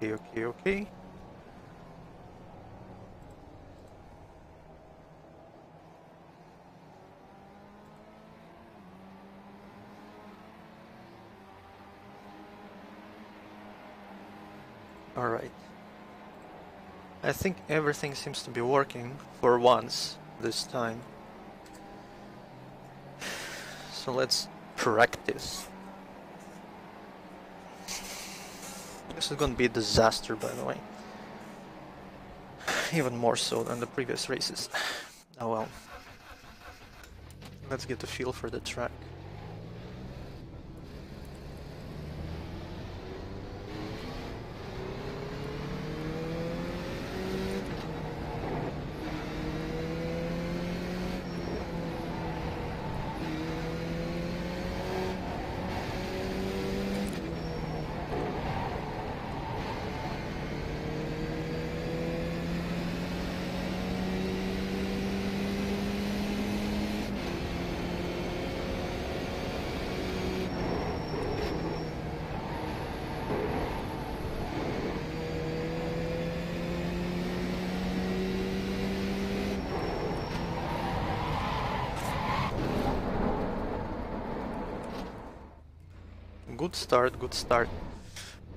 Okay. Alright. I think everything seems to be working for once this time. So let's practice. This is gonna be a disaster, by the way. Even more so than the previous races. Oh well. Let's get a feel for the track. Good start.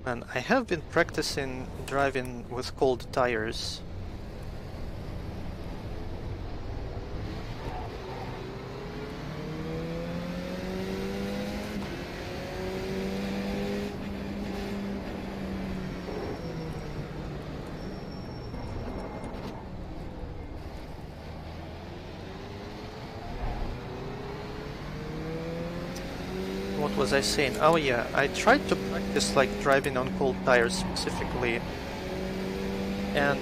And I have been practicing driving with cold tires. What was I saying? Oh yeah, I tried to practice like driving on cold tires specifically, and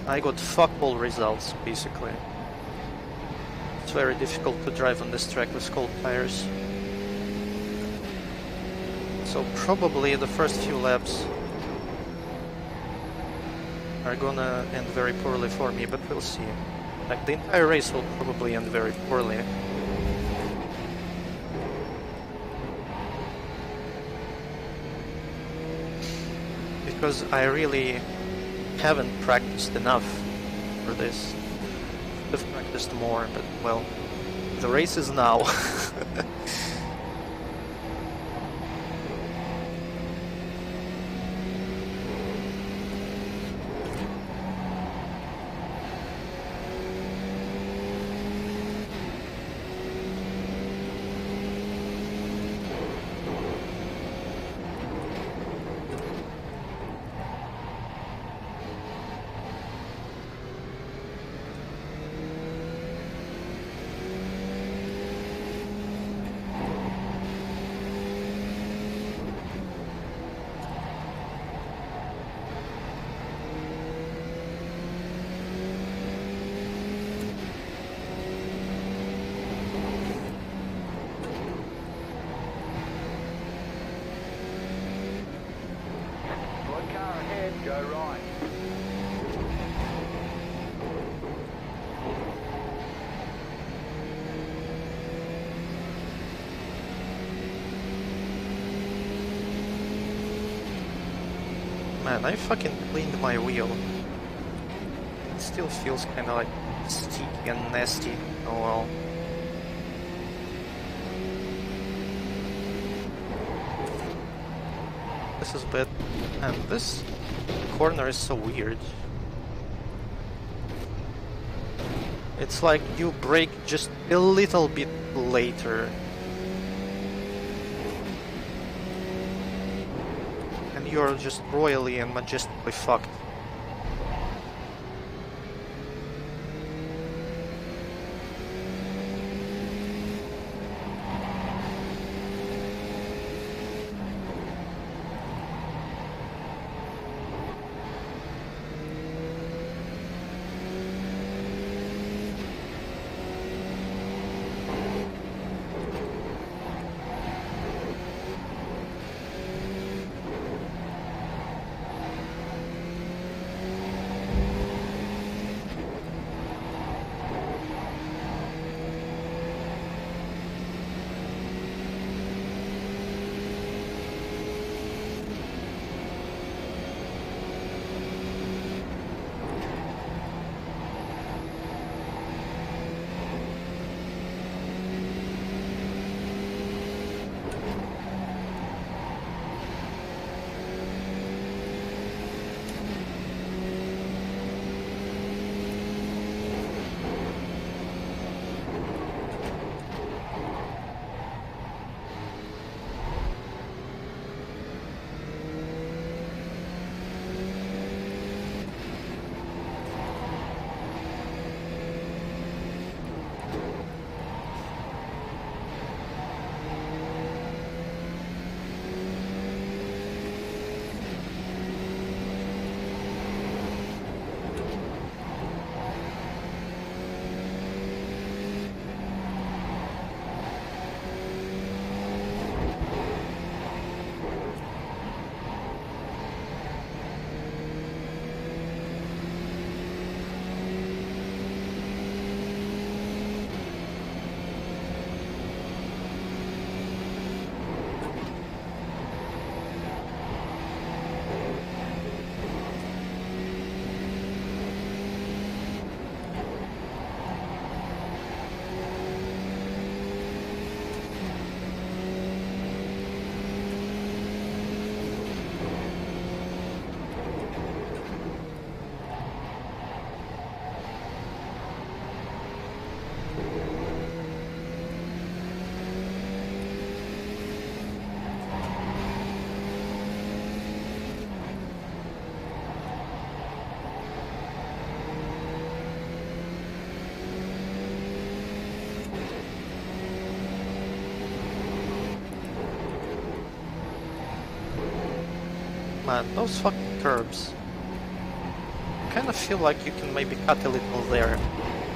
I got fuck all results basically. It's very difficult to drive on this track with cold tires. So probably the first few laps are gonna end very poorly for me, but we'll see. Like the entire race will probably end very poorly. Because I really haven't practiced enough for this. Should have practiced more, but well, the race is now. Go right. Man, I fucking cleaned my wheel. It still feels kinda like sticky and nasty. Oh well. This is bad. And this corner is so weird. It's like you brake just a little bit later. And you're just royally and majestically fucked. man, those fucking curbs. I kind of feel like you can maybe cut a little there.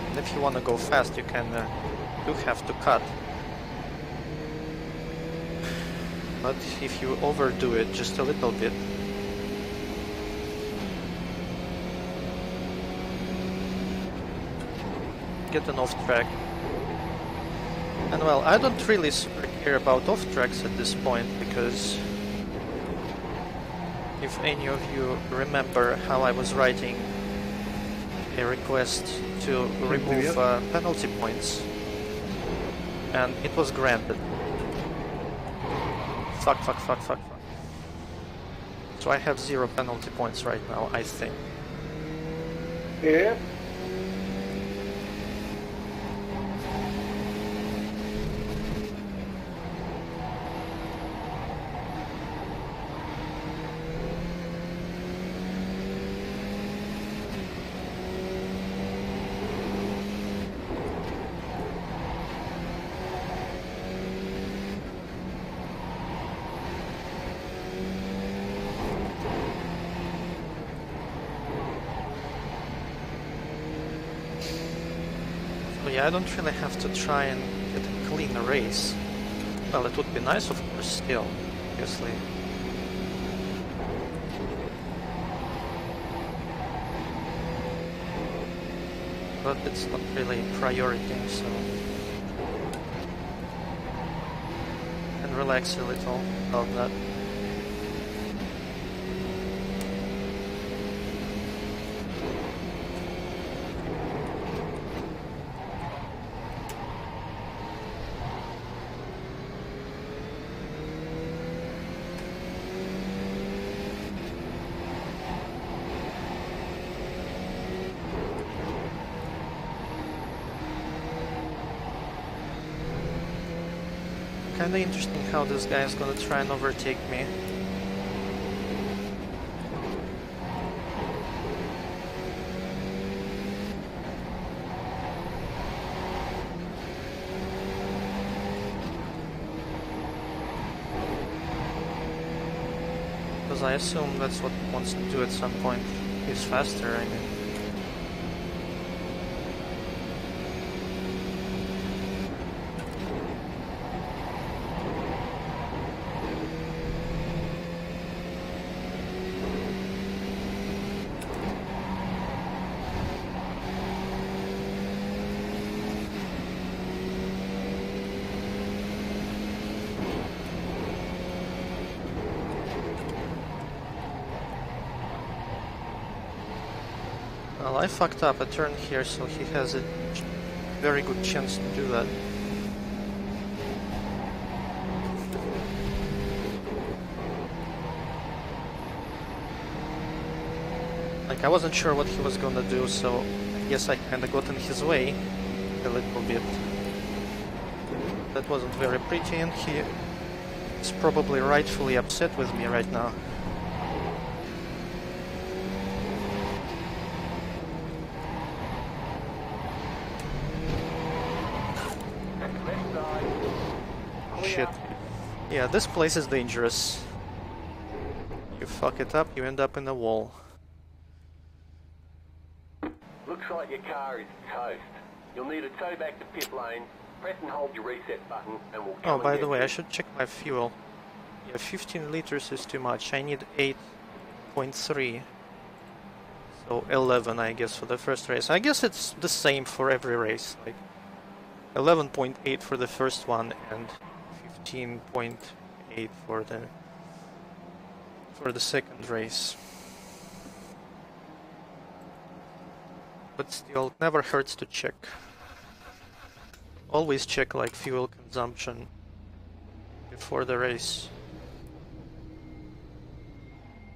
And if you want to go fast, you can do have to cut. But if you overdo it just a little bit, get an off track. And well, I don't really super care about off tracks at this point, because if any of you remember how I was writing a request to remove penalty points, and it was granted. Fuck. So I have 0 penalty points right now, I think. Yeah. Yeah, I don't really have to try and get a clean race. Well, it would be nice, of course, still, obviously. But it's not really a priority, so... And relax a little about that. Kinda interesting how this guy is gonna try and overtake me. Because I assume that's what he wants to do at some point. He's faster, I mean. Well, I fucked up a turn here, so he has a very good chance to do that. Like, I wasn't sure what he was gonna do, so I guess I kinda got in his way a little bit. That wasn't very pretty, and he is probably rightfully upset with me right now. Shit. Yeah, this place is dangerous. You fuck it up, you end up in a wall. Looks like your car is toast. You'll need to tow back to pit lane, press and hold your reset button, and we'll come. Oh, by the way, I should check my fuel. Yeah, 15 liters is too much. I need 8.3. So 11, I guess, for the first race. I guess it's the same for every race. Like 11.8 for the first one and 15.8 for the second race. But still, it never hurts to check. Always check like fuel consumption before the race.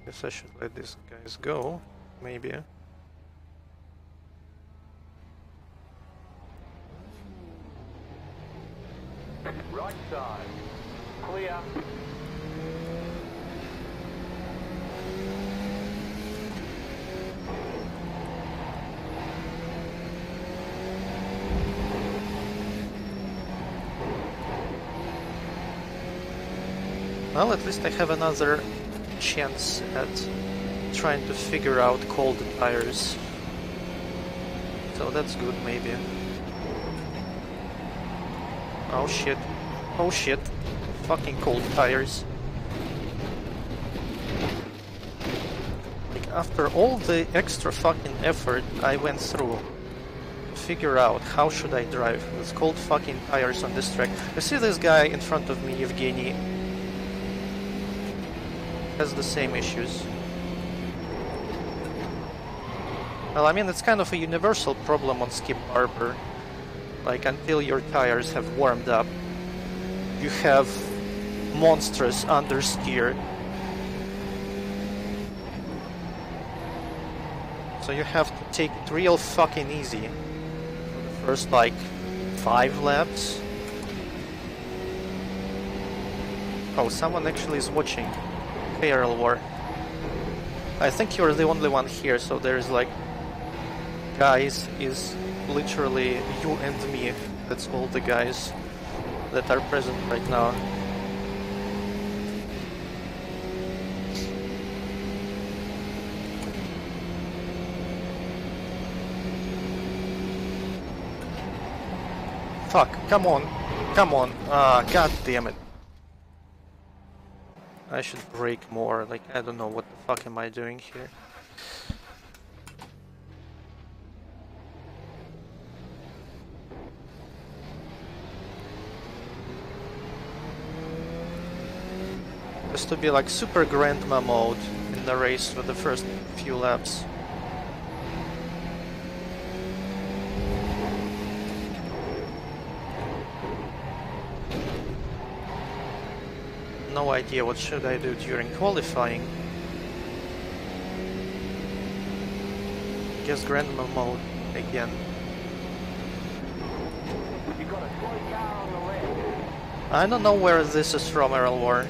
Guess I should let these guys go, maybe. Right side. Clear. Well, at least I have another chance at trying to figure out cold tires. So that's good, maybe. Oh shit. Oh shit. Fucking cold tires. Like, after all the extra fucking effort I went through to figure out how should I drive with cold fucking tires on this track. You see this guy in front of me, Evgeny, has the same issues. Well, I mean, it's kind of a universal problem on Skip Barber. Like, until your tires have warmed up, you have monstrous understeer. So you have to take it real fucking easy for the first, like, 5 laps. Oh, someone actually is watching KRL War. I think you're the only one here, so there's like... Guys is literally you and me. That's all the guys that are present right now. Fuck, come on. Come on. Ah, god damn it. I should brake more, like, I don't know what the fuck am I doing here. Has to be like super grandma mode in the race for the first few laps. No idea what should I do during qualifying. Guess grandma mode again. You got a slow car on the left. I don't know where this is from, RL War.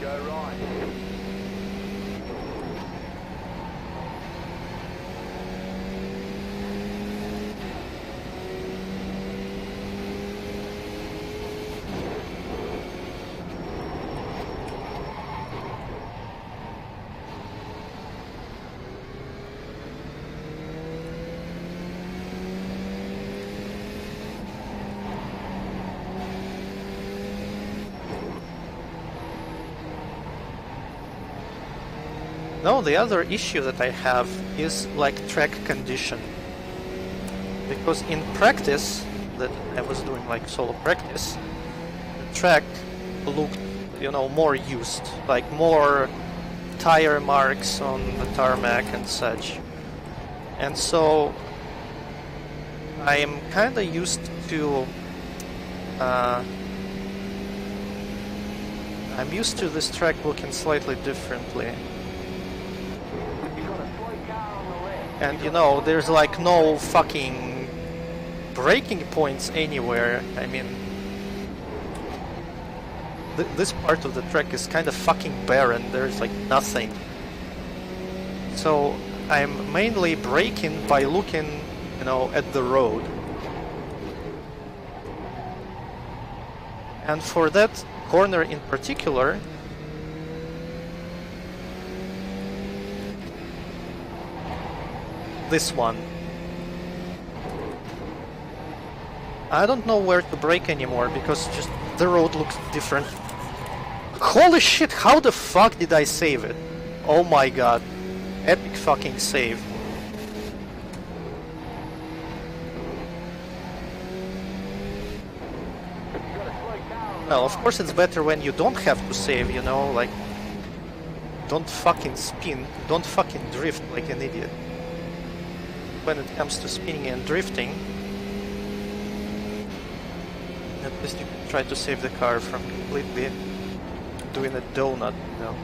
Go right. No, the other issue that I have is like track condition. Because in practice, that I was doing like solo practice, the track looked, you know, more used, like more tire marks on the tarmac and such. And so I am kinda used to I'm used to this track looking slightly differently. And you know, there's like no fucking braking points anywhere. I mean, this part of the track is kind of fucking barren. There's like nothing. So I'm mainly braking by looking, you know, at the road. And for that corner in particular, this one, I don't know where to brake anymore because just the road looks different. Holy shit, how the fuck did I save it? Oh my god. Epic fucking save. Well, of course it's better when you don't have to save, you know, like... Don't fucking spin, don't fucking drift like an idiot. When it comes to spinning and drifting, at least you can try to save the car from completely doing a donut, you know.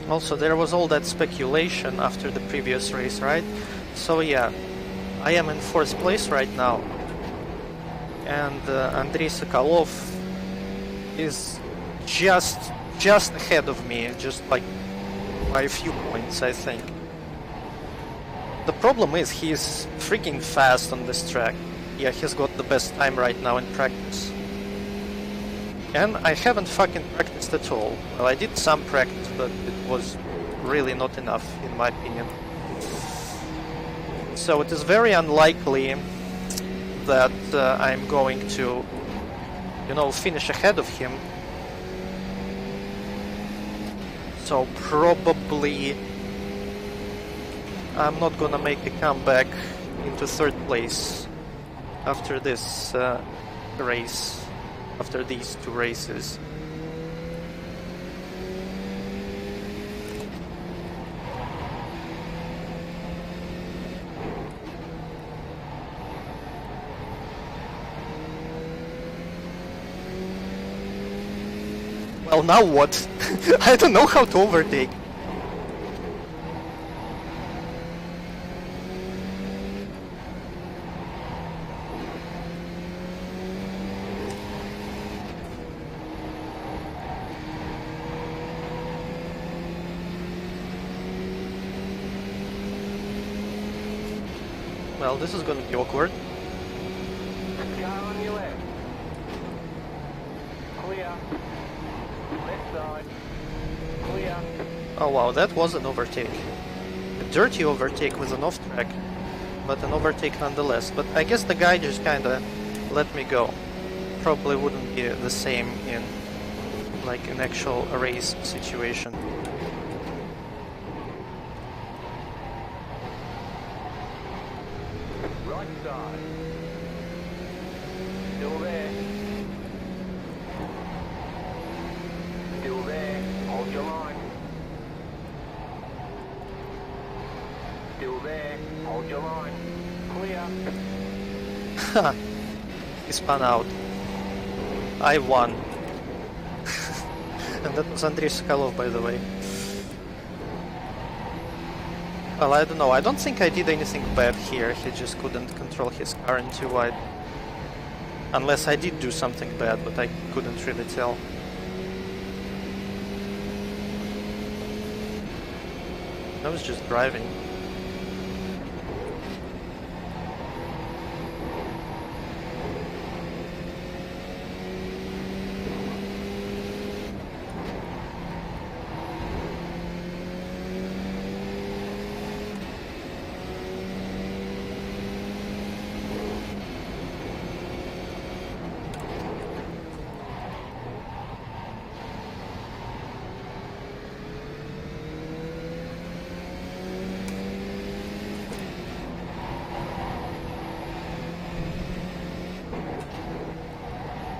Also, there was all that speculation after the previous race, right? So yeah, I am in 4th place right now, and Andrei Sokolov is just ahead of me, just like by a few points, I think. The problem is he's freaking fast on this track. Yeah, he's got the best time right now in practice. And I haven't fucking practiced at all. Well, I did some practice, but it was really not enough, in my opinion. So it is very unlikely that I'm going to, you know, finish ahead of him. So probably I'm not gonna make a comeback into 3rd place after this race. After these 2 races. Well, now what? I don't know how to overtake. Well, this is gonna be awkward. Car on your left. Clear. Left side. Clear. Oh wow, that was an overtake. A dirty overtake with an off track, but an overtake nonetheless. But I guess the guy just kinda let me go. Probably wouldn't be the same in like an actual race situation. Right side. Still there. Still there. Hold your line. Still there. Hold your line. Clear. He spun out. I won. And that was Andrei Sokolov, by the way. Well, I don't know. I don't think I did anything bad here. He just couldn't control his car in too wide. Unless I did do something bad, but I couldn't really tell. I was just driving.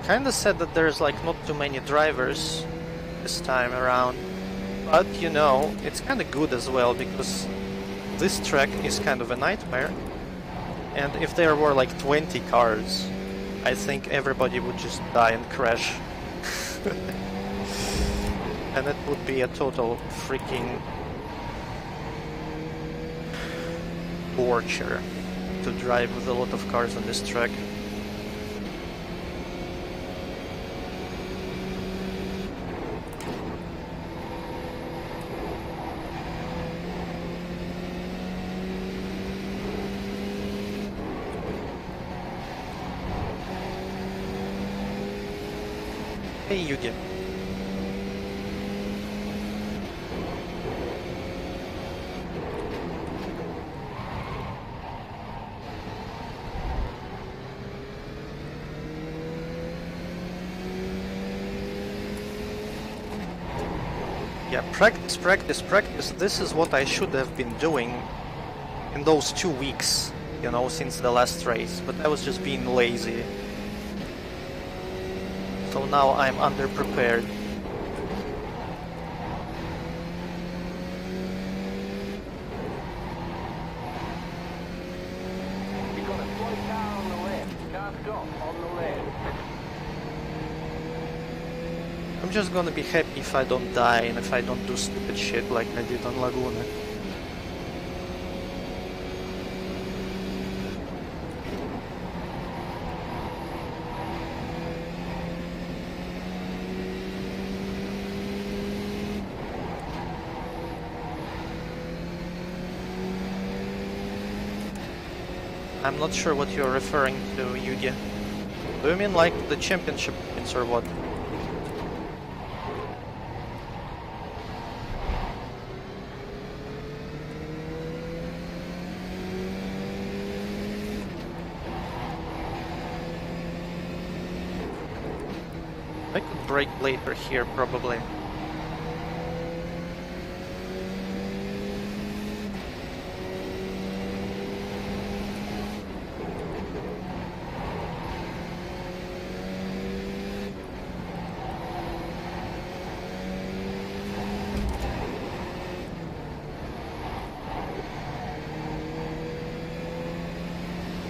Kinda sad that there's like not too many drivers this time around, but you know, it's kinda good as well because this track is kind of a nightmare, and if there were like 20 cars, I think everybody would just die and crash. And it would be a total freaking torture to drive with a lot of cars on this track. Hey, Yugi. Yeah, practice, practice, practice. This is what I should have been doing in those 2 weeks, you know, since the last race, but I was just being lazy. So now I'm underprepared. You've got a slow car on the left. Car stop on the left. I'm just gonna be happy if I don't die and if I don't do stupid shit like I did on Laguna. I'm not sure what you're referring to, Yugi. Do you mean like the championship points or what? I could brake later here, probably.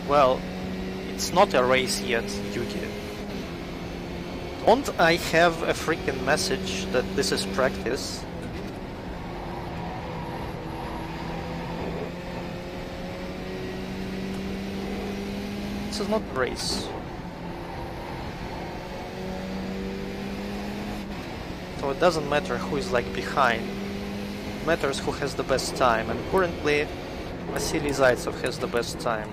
Well, it's not a race yet, Yugi. Don't I have a freaking message that this is practice? This is not a race. So it doesn't matter who is like behind. It matters who has the best time, and currently Vasily Zaitsev has the best time.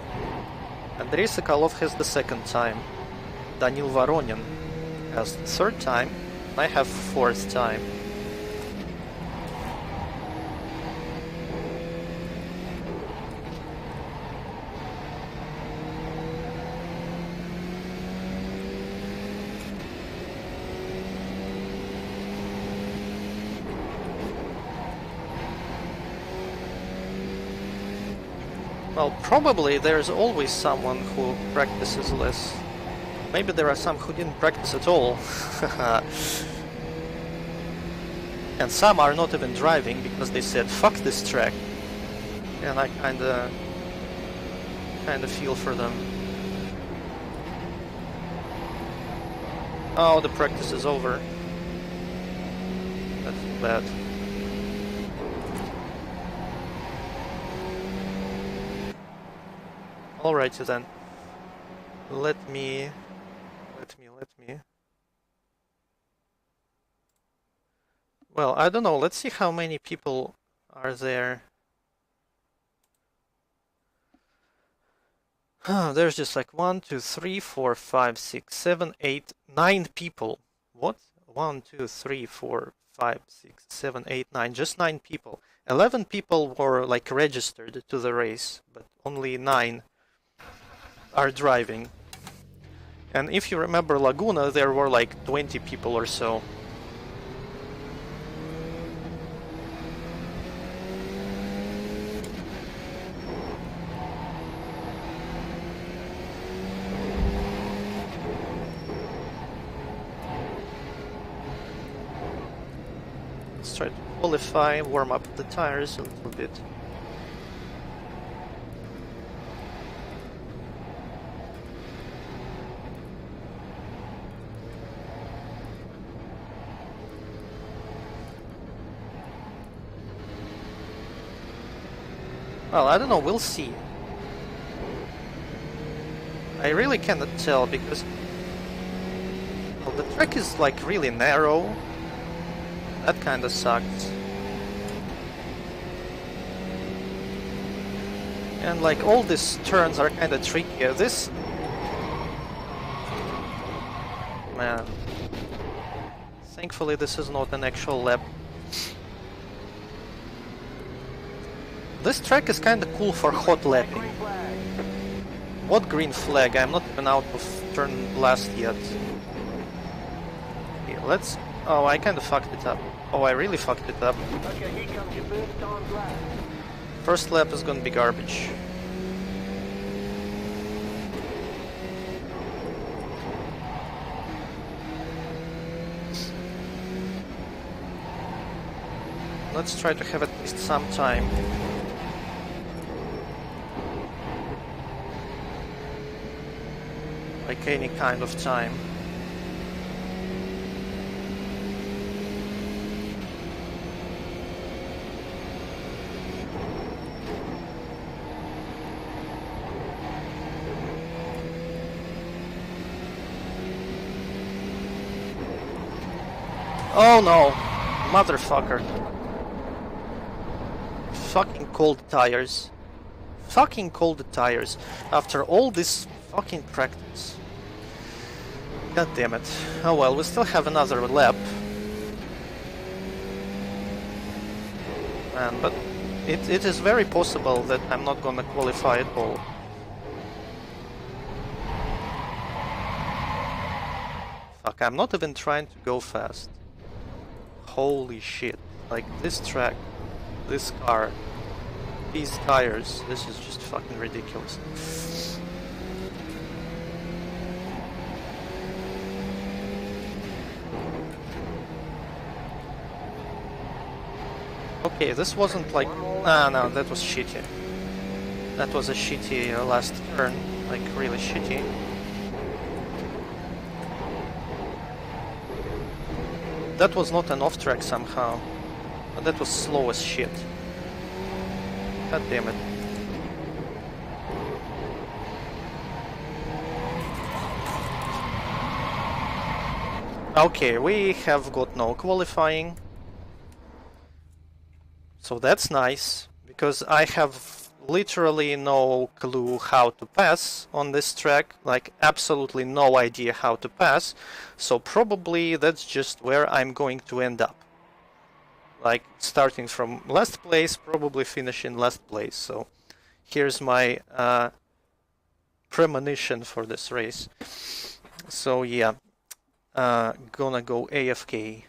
Andrei Sokolov has the second time. Danil Voronin has the third time. I have fourth time. Well, probably there's always someone who practices less. Maybe there are some who didn't practice at all. And some are not even driving because they said, fuck this track. And I kinda feel for them. Oh, the practice is over. That's too bad. Alrighty then. Let me. Well, I don't know. Let's see how many people are there. There's just like 1, 2, 3, 4, 5, 6, 7, 8, 9 people. What? 1, 2, 3, 4, 5, 6, 7, 8, 9. Just 9 people. 11 people were like registered to the race, but only 9 are driving. And if you remember Laguna, there were like 20 people or so. Let's try to qualify, warm up the tires a little bit. Well, I don't know, we'll see. I really cannot tell because well, the track is like really narrow. That kinda sucked. And like all these turns are kinda tricky. This... Man. Thankfully this is not an actual lap. This track is kinda cool for hot lapping. What green flag? I'm not even out of turn last yet. Okay, let's... Oh, I kinda fucked it up. Oh, I really fucked it up. Okay, here comes your first time lap. First lap is gonna be garbage. Let's try to have at least some time. Like any kind of time. Oh no! Motherfucker. Fucking cold tires. Fucking cold tires. After all this fucking practice. God damn it. Oh well, we still have another lap. Man, but it is very possible that I'm not gonna qualify at all. Fuck, I'm not even trying to go fast. Holy shit. Like, this track, this car, these tires, this is just fucking ridiculous. Okay, this wasn't like... Ah, no, that was shitty. That was a shitty last turn, like really shitty. That was not an off-track somehow. But that was slow as shit. God damn it. Okay, we have got no qualifying. So that's nice, because I have literally no clue how to pass on this track, like absolutely no idea how to pass, so probably that's just where I'm going to end up. Like, starting from last place, probably finishing last place, so here's my premonition for this race. So yeah, gonna go AFK.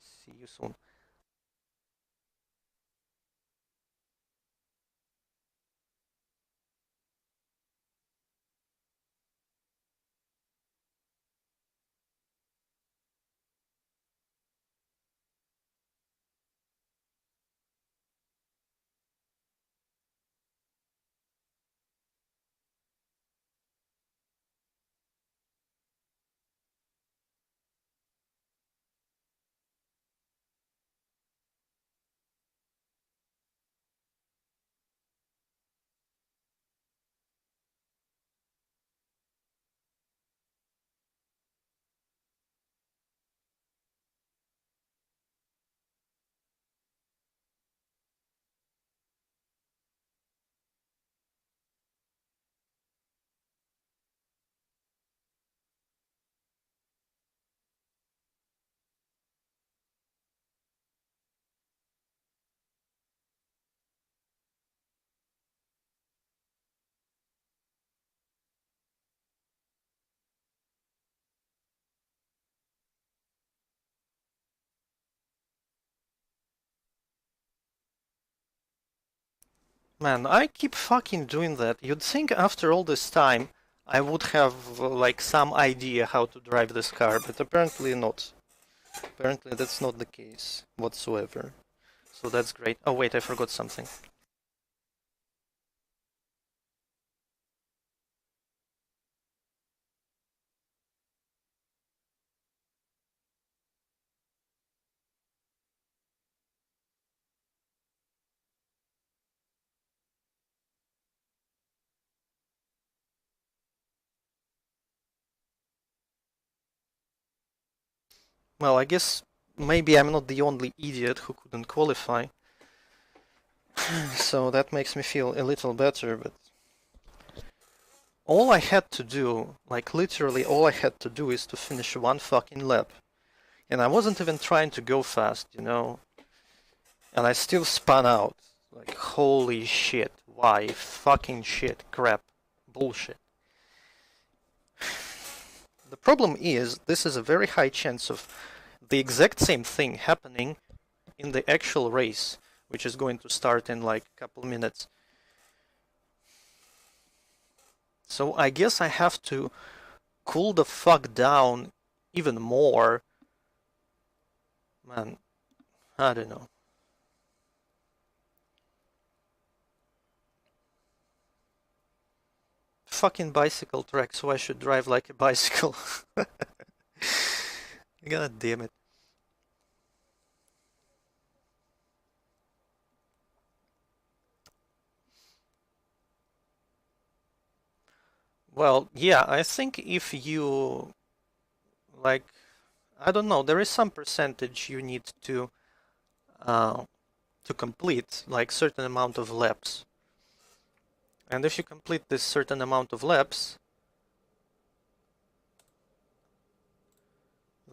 See you soon. Man, I keep fucking doing that. You'd think after all this time I would have like some idea how to drive this car, but apparently not. Apparently that's not the case whatsoever. So that's great. Oh wait, I forgot something. Well, I guess maybe I'm not the only idiot who couldn't qualify. So that makes me feel a little better, but all I had to do, like literally all I had to do is to finish one fucking lap. And I wasn't even trying to go fast, you know? And I still spun out. Like, holy shit. Why? Fucking shit. Crap. Bullshit. The problem is, this is a very high chance of the exact same thing happening in the actual race, which is going to start in like a couple minutes. So I guess I have to cool the fuck down even more. Man, I don't know. Fucking bicycle track, so I should drive like a bicycle. God damn it. Well, yeah, I think if you like I don't know, there is some percentage you need to complete, like certain amount of laps. And if you complete this certain amount of laps,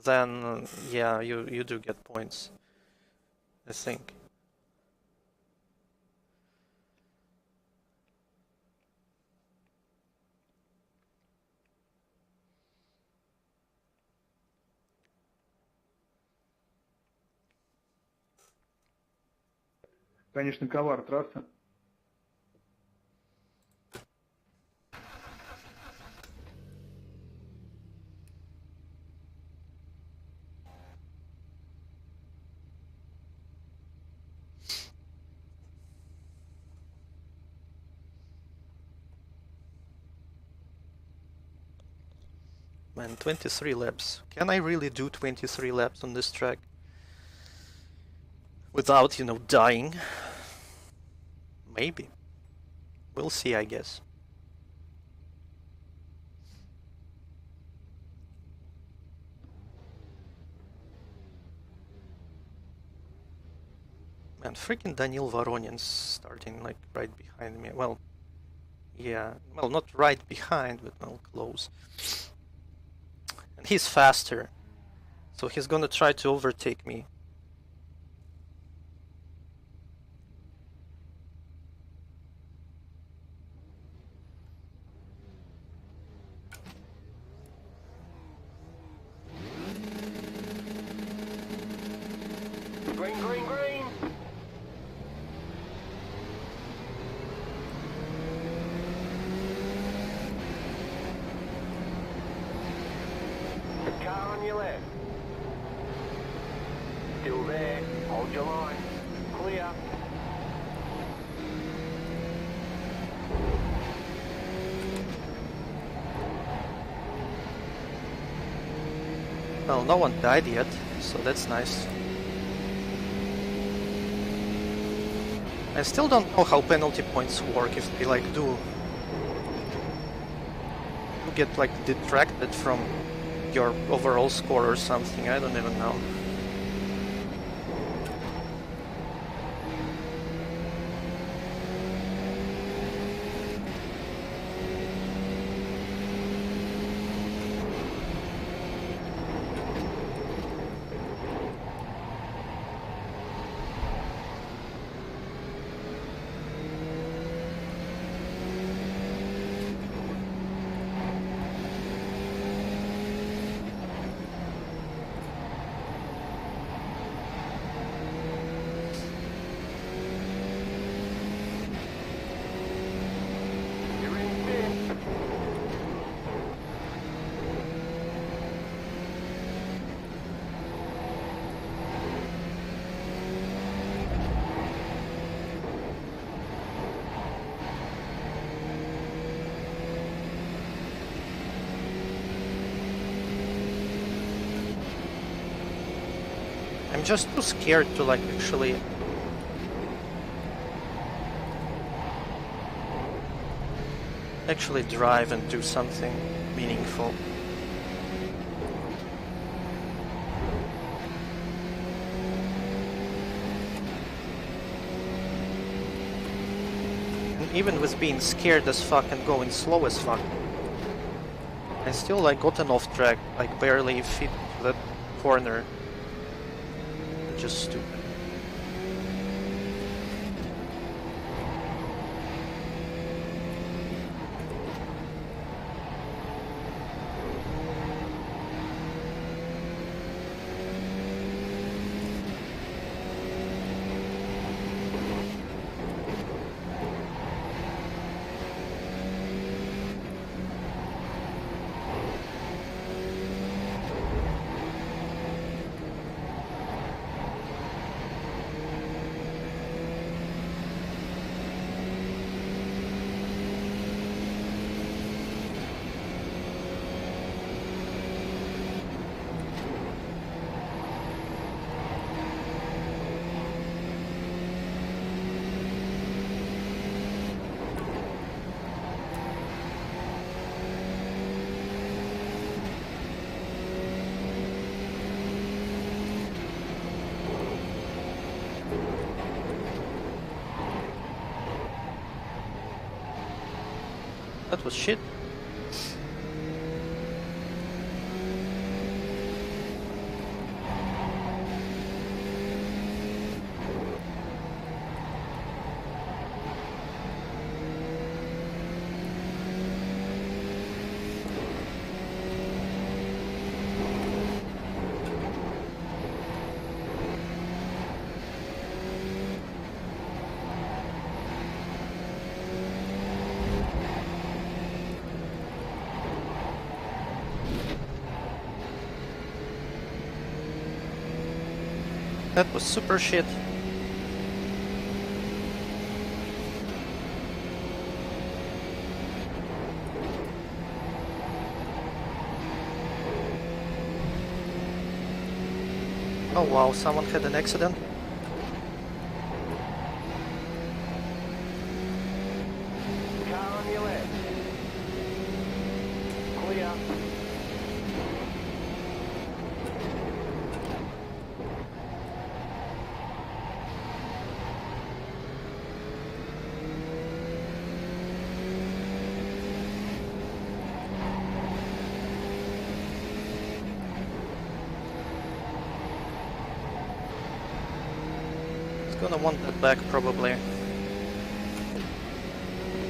then yeah, you do get points, I think. Конечно, ковар трасса. Man, 23 laps. Can I really do 23 laps on this track? Without, you know, dying? Maybe. We'll see, I guess. Man, freaking Daniil Voronin's starting, like, right behind me. Well, yeah. Well, not right behind, but well, close. And he's faster. So he's gonna try to overtake me. Green, green, green. Car on your left. Still there. Hold your line. Clear. Well, no one died yet, so that's nice. I still don't know how penalty points work, if they like do get like detracted from your overall score or something, I don't even know. You're in fifth. I'm just too scared to like actually drive and do something meaningful. And even with being scared as fuck and going slow as fuck, I still like gotten off track, like barely fit that corner. Just stupid. That was shit. That was super shit. Oh wow, someone had an accident. Car on your left. Clear. Gonna want that back probably.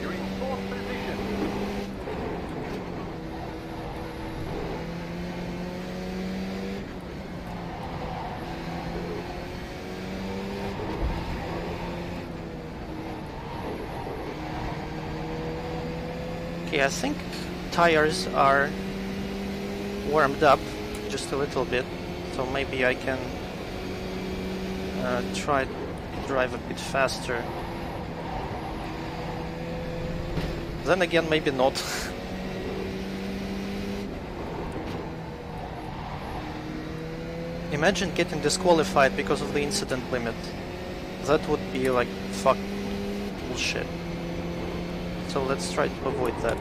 You're in fourth position. Okay, I think tires are warmed up just a little bit, so maybe I can try to drive a bit faster. Then again, maybe not. Imagine getting disqualified because of the incident limit. That would be like fuck bullshit. So let's try to avoid that.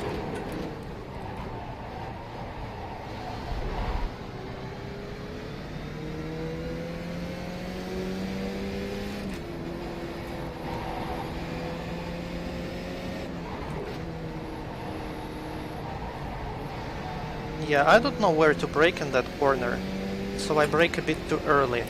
Yeah, I don't know where to brake in that corner, so I brake a bit too early.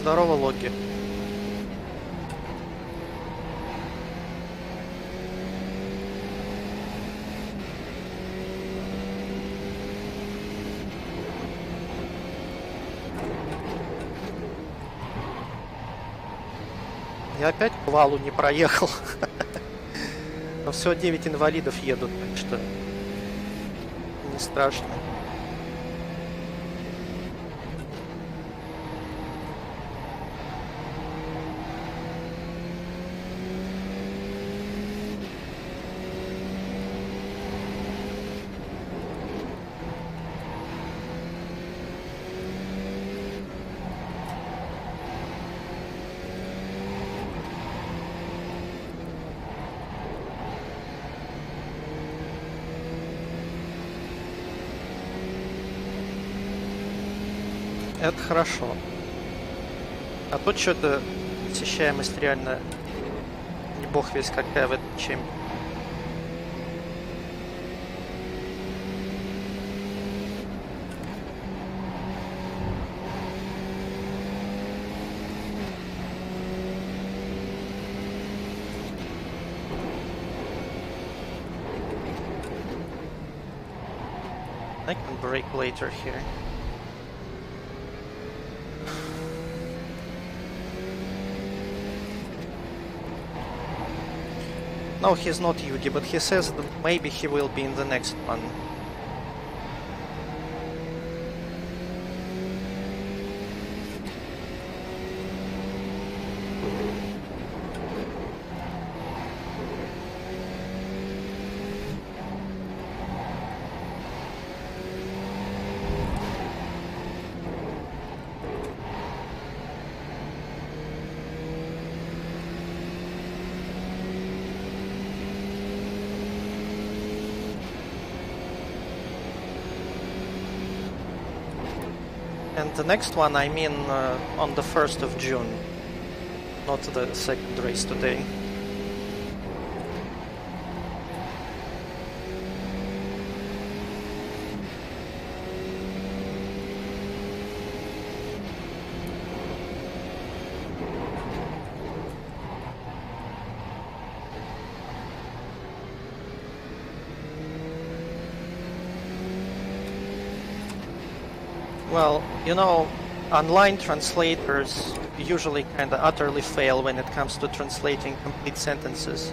Здорово, Логи. Я опять по валу не проехал. Но всего 9 инвалидов едут, так что не страшно. Это хорошо. А тут что-то посещаемость реально не бог весь какая в этом чемпионате. I can brake later here. No, he's not Yugi, but he says that maybe he will be in the next one. And the next one, I mean, on the 1st of June, not the second race today. Well, you know, online translators usually kinda utterly fail when it comes to translating complete sentences.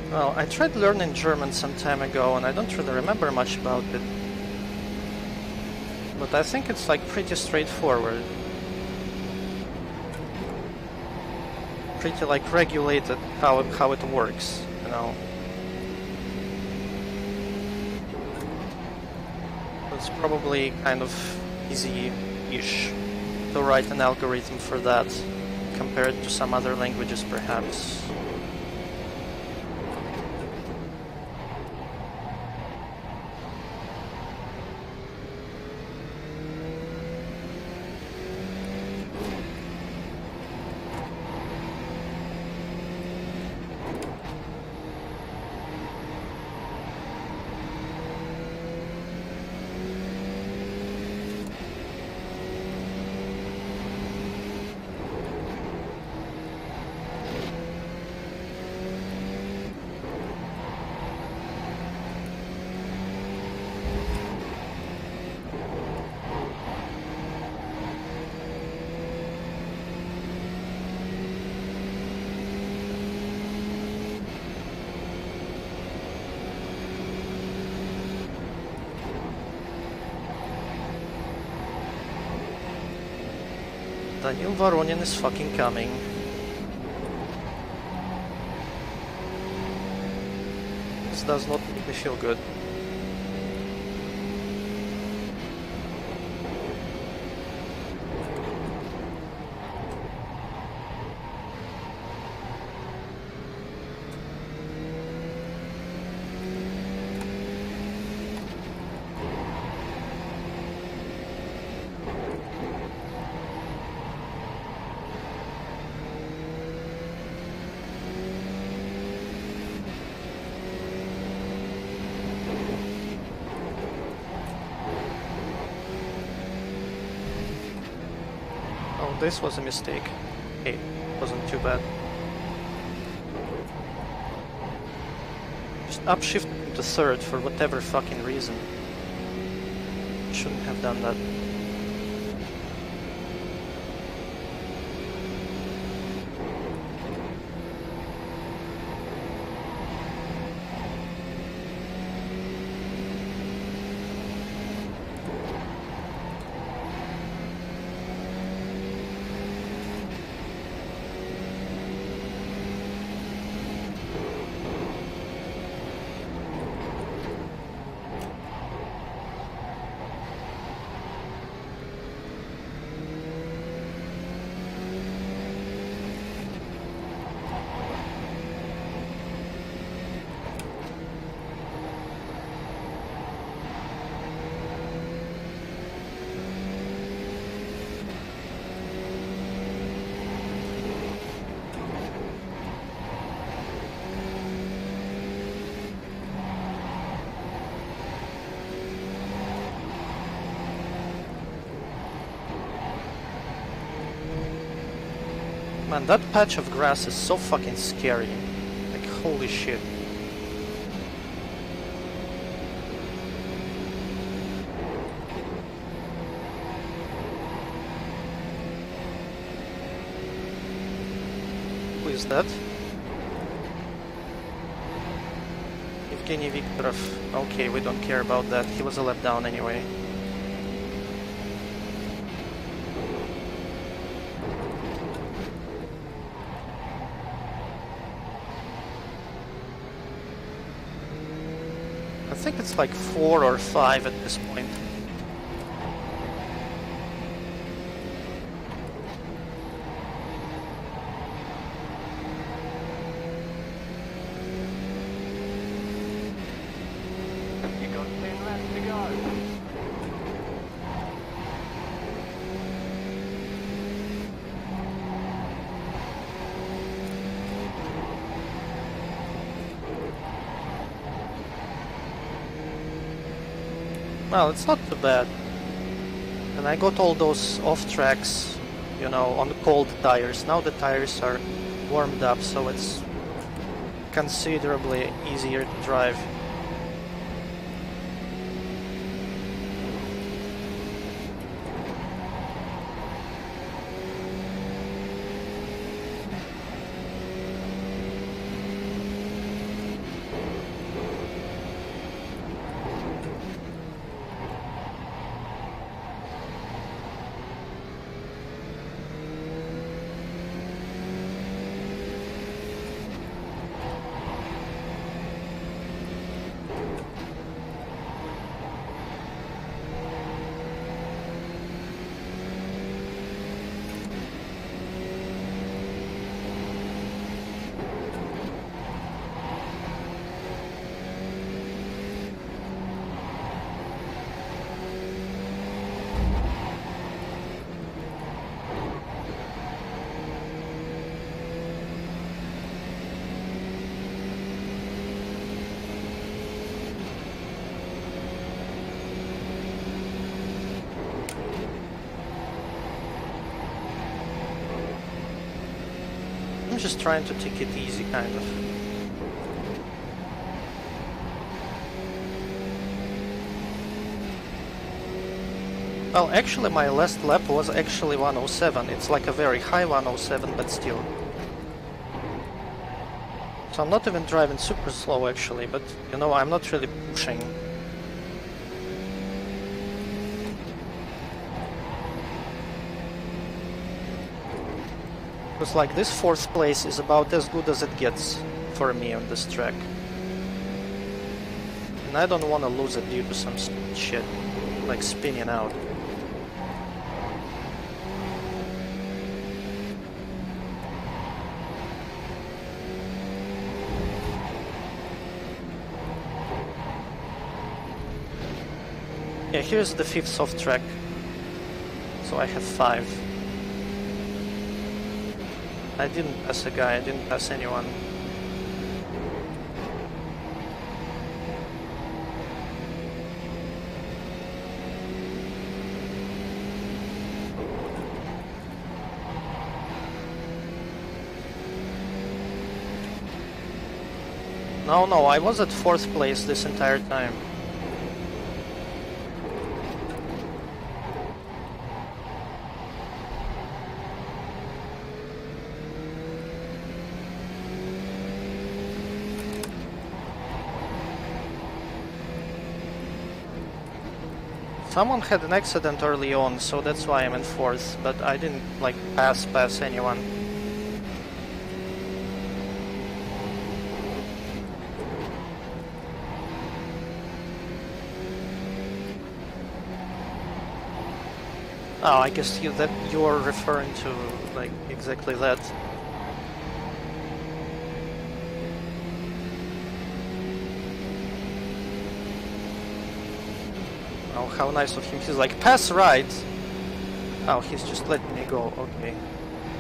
Well, I tried learning German some time ago and I don't really remember much about it. But I think it's like pretty straightforward. Pretty like regulated how it works, you know. It's probably kind of easy-ish to write an algorithm for that compared to some other languages perhaps. Daniel Voronin is fucking coming. This does not make me feel good. This was a mistake. Hey, wasn't too bad. Just upshifted to third for whatever fucking reason. Shouldn't have done that. Man, that patch of grass is so fucking scary. Like, holy shit. Who is that? Evgeny Viktorov. Okay, we don't care about that. He was a lap down anyway. I think it's like 4 or 5 at this point. You've got 10 laps to go. Well, it's not too bad. And I got all those off tracks, you know, on cold tires. Now the tires are warmed up, so it's considerably easier to drive. I'm just trying to take it easy, kind of. Well, actually my last lap was actually 107. It's like a very high 107, but still. So I'm not even driving super slow actually, but you know, I'm not really pushing. Because like this 4th place is about as good as it gets for me on this track. And I don't want to lose it due to some stupid shit, like spinning out. Yeah, here's the 5th soft track. So I have 5. I didn't pass a guy, I didn't pass anyone. No, I was at 4th place this entire time. Someone had an accident early on, so that's why I'm in 4th, but I didn't like pass anyone. Oh, I guess you're referring to like exactly that. Oh, how nice of him. He's like, pass right! Oh, he's just letting me go. Okay.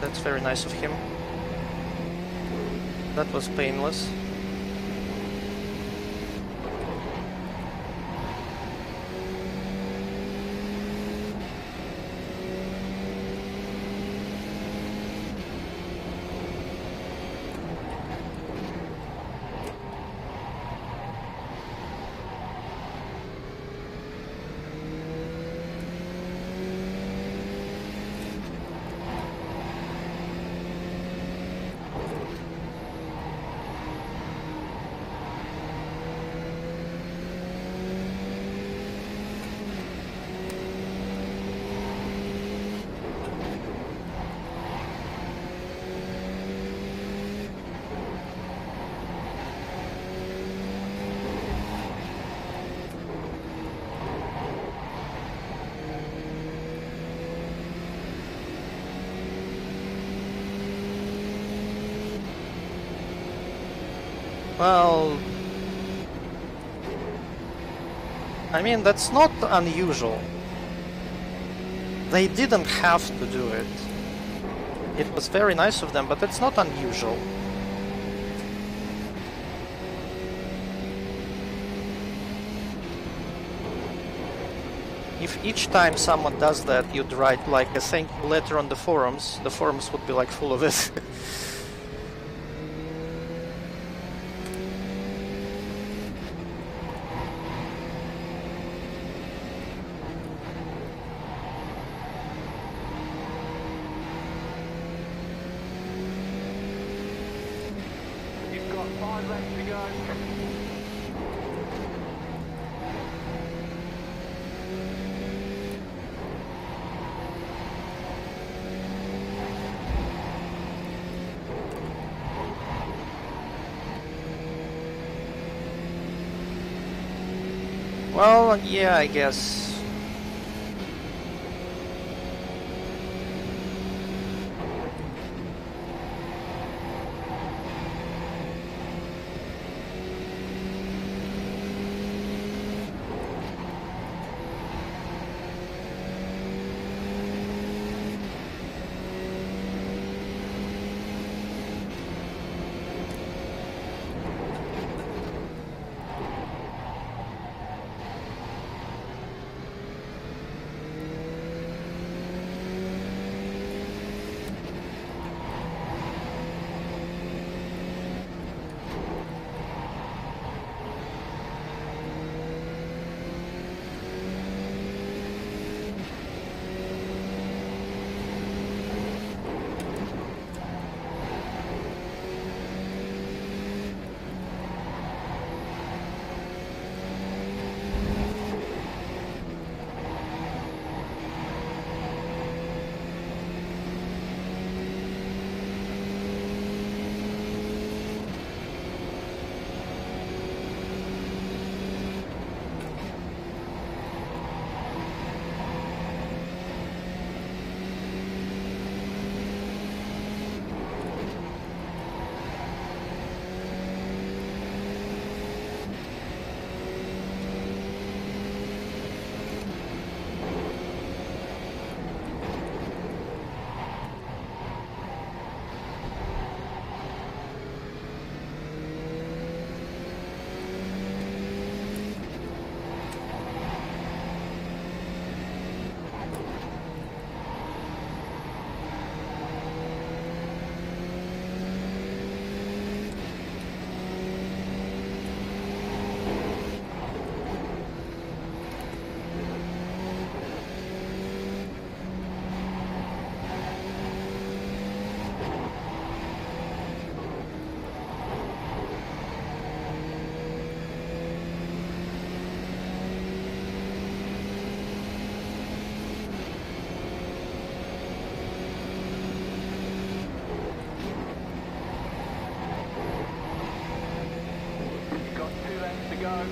That's very nice of him. That was painless. Well, I mean, that's not unusual. They didn't have to do it. It was very nice of them, but it's not unusual. If each time someone does that, you'd write like a thank you letter on the forums would be like full of it. You've got 5 laps to go. Well, yeah, I guess. Go.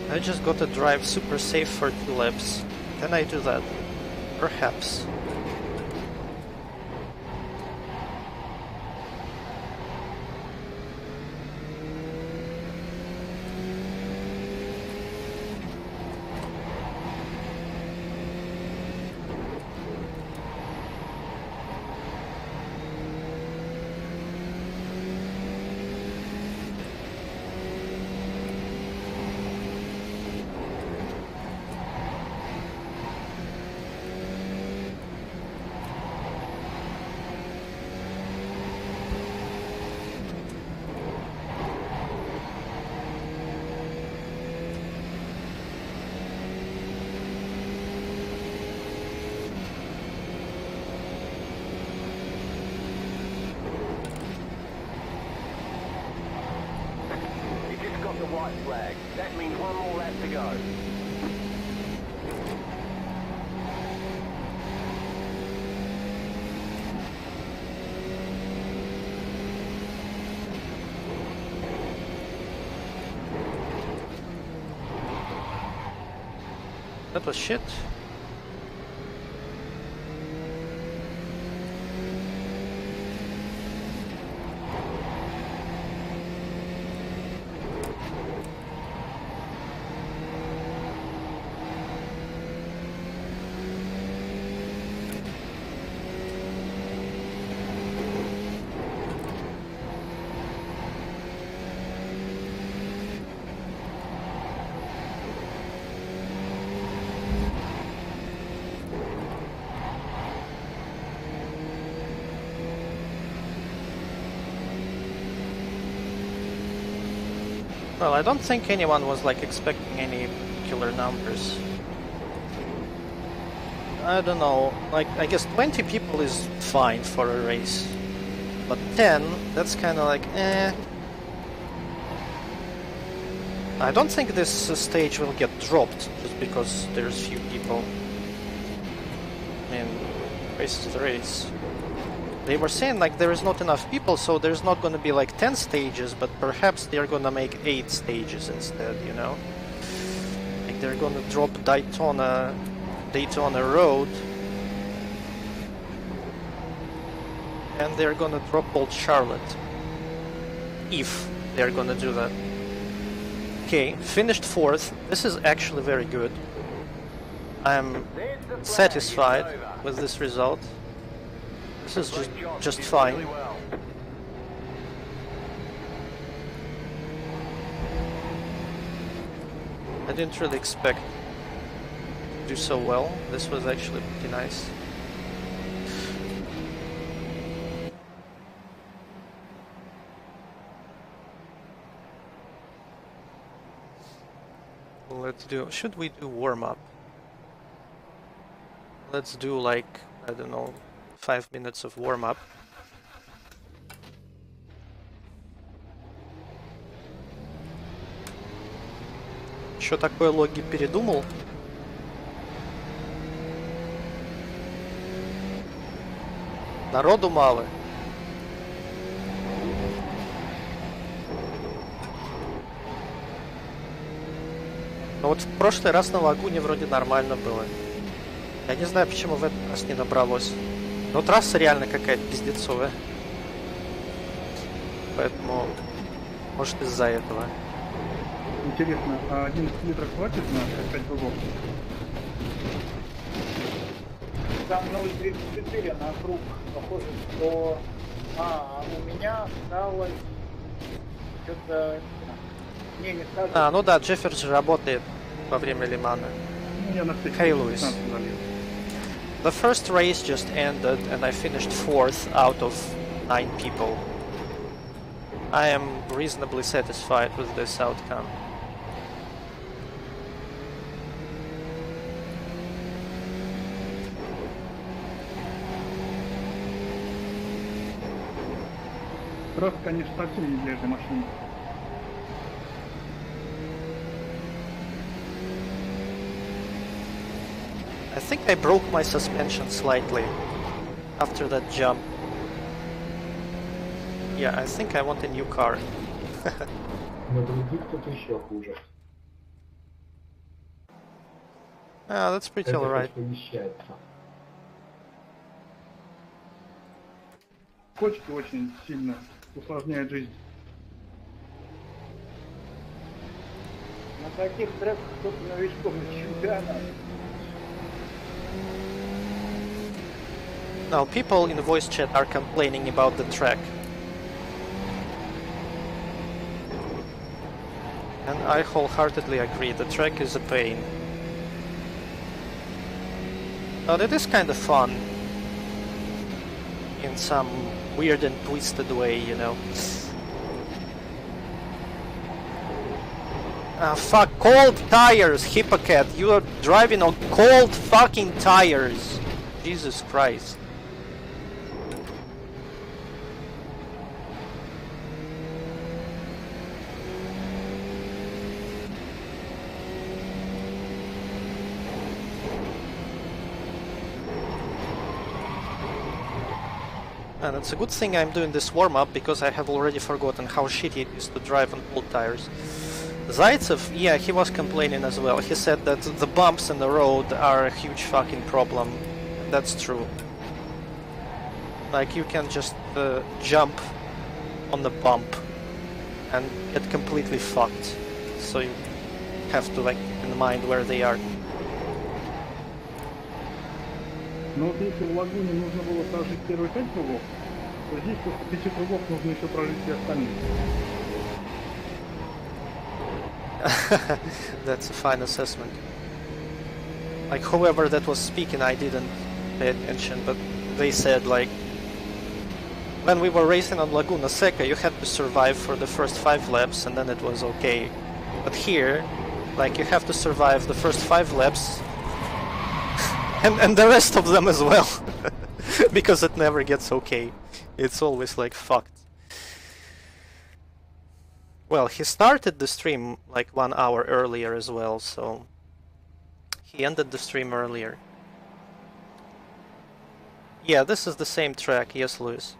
I just gotta drive super safe for 2 laps. Can I do that? Perhaps. The white flag. That means 1 more lap to go. That was shit. Well, I don't think anyone was like expecting any killer numbers. I don't know, like I guess 20 people is fine for a race. But 10, that's kind of like, eh. I don't think this stage will get dropped just because there's few people. I mean, race is the race. They were saying like there is not enough people, so there's not gonna be like 10 stages, but perhaps they're gonna make 8 stages instead, you know? Like they're gonna drop Daytona Road, and they're gonna drop Old Charlotte, if they're gonna do that. Okay, finished 4th. This is actually very good. I'm satisfied with this result. This is just fine. I didn't really expect to do so well. This was actually pretty nice. Let's do... Should we do warm-up? Let's do like, I don't know, 5 minutes of warm-up. Что такое логи передумал? Народу мало. Но вот в прошлый раз на лагуне вроде нормально было. Я не знаю, почему в этот раз не набралось. Но трасса реально какая-то пиздецовая. Поэтому, может, из-за этого. Интересно, а 11 литров хватит на 5 кругов? Там 0,34 на круг, похоже, что... у меня осталось... Что-то... Не скажу. Ну да, Джефферс же работает во время Лимана. Ну, я на Hey, Lewis. The first race just ended and I finished 4th out of 9 people. I am reasonably satisfied with this outcome. Трасса, конечно, совсем не для этой машины. I think I broke my suspension slightly after that jump. Yeah, I think I want a new car. На других тут еще хуже. That's pretty Это alright. помещается. Кочки очень сильно усложняют жизнь. На таких треках кто-то новичков на чемпионат. Now, people in voice chat are complaining about the track. And I wholeheartedly agree, the track is a pain. But it is kind of fun. In some weird and twisted way, you know. Fuck, cold tires, Hippocat! You are driving on cold fucking tires! Jesus Christ. And it's a good thing I'm doing this warm-up, because I have already forgotten how shitty it is to drive on cold tires. Zaitsev, yeah, he was complaining as well. He said that the bumps in the road are a huge fucking problem. That's true. Like, you can just jump on the bump and get completely fucked. So you have to, like, keep in mind where they are. Но вот если в лагуне нужно было прожить первые 5 кругов, то здесь после 5 кругов нужно еще прожить все остальные. That's a fine assessment. Like, whoever that was speaking, I didn't pay attention, but they said, like, when we were racing on Laguna Seca, you had to survive for the first 5 laps and then it was okay. But here, like, you have to survive the first 5 laps and the rest of them as well. Because it never gets okay. It's always like fucked. Well, he started the stream like 1 hour earlier as well, so he ended the stream earlier. Yeah, this is the same track, yes, Luis.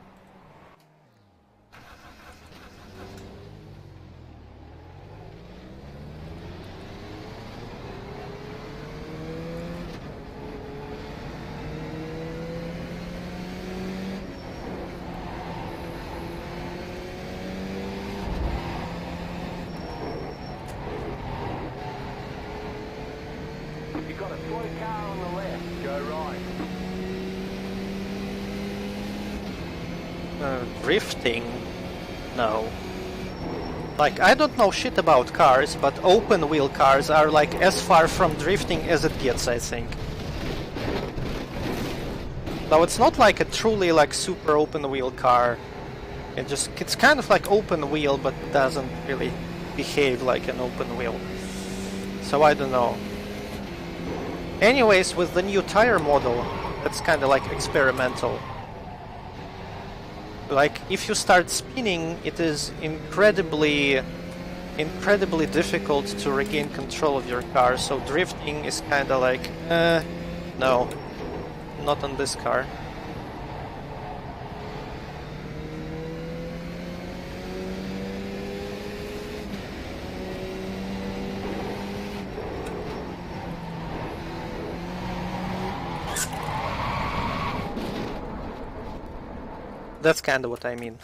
You've got a slow car on the left. Go right. Drifting? No. Like, I don't know shit about cars, but open wheel cars are like as far from drifting as it gets, I think. Though it's not like a truly like super open wheel car. It's kind of like open wheel, but doesn't really behave like an open wheel. So I don't know. Anyways, with the new tire model, that's kind of like experimental. Like, if you start spinning, it is incredibly difficult to regain control of your car, so drifting is kind of like, no, not on this car. That's kind of what I mean.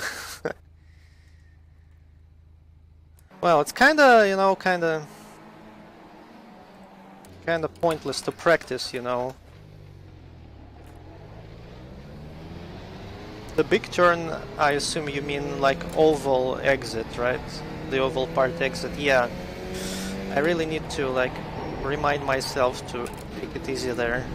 Well, it's kind of, you know, kind of pointless to practice, you know. The big turn, I assume you mean like oval exit, right? The oval part exit, yeah. I really need to like remind myself to take it easy there.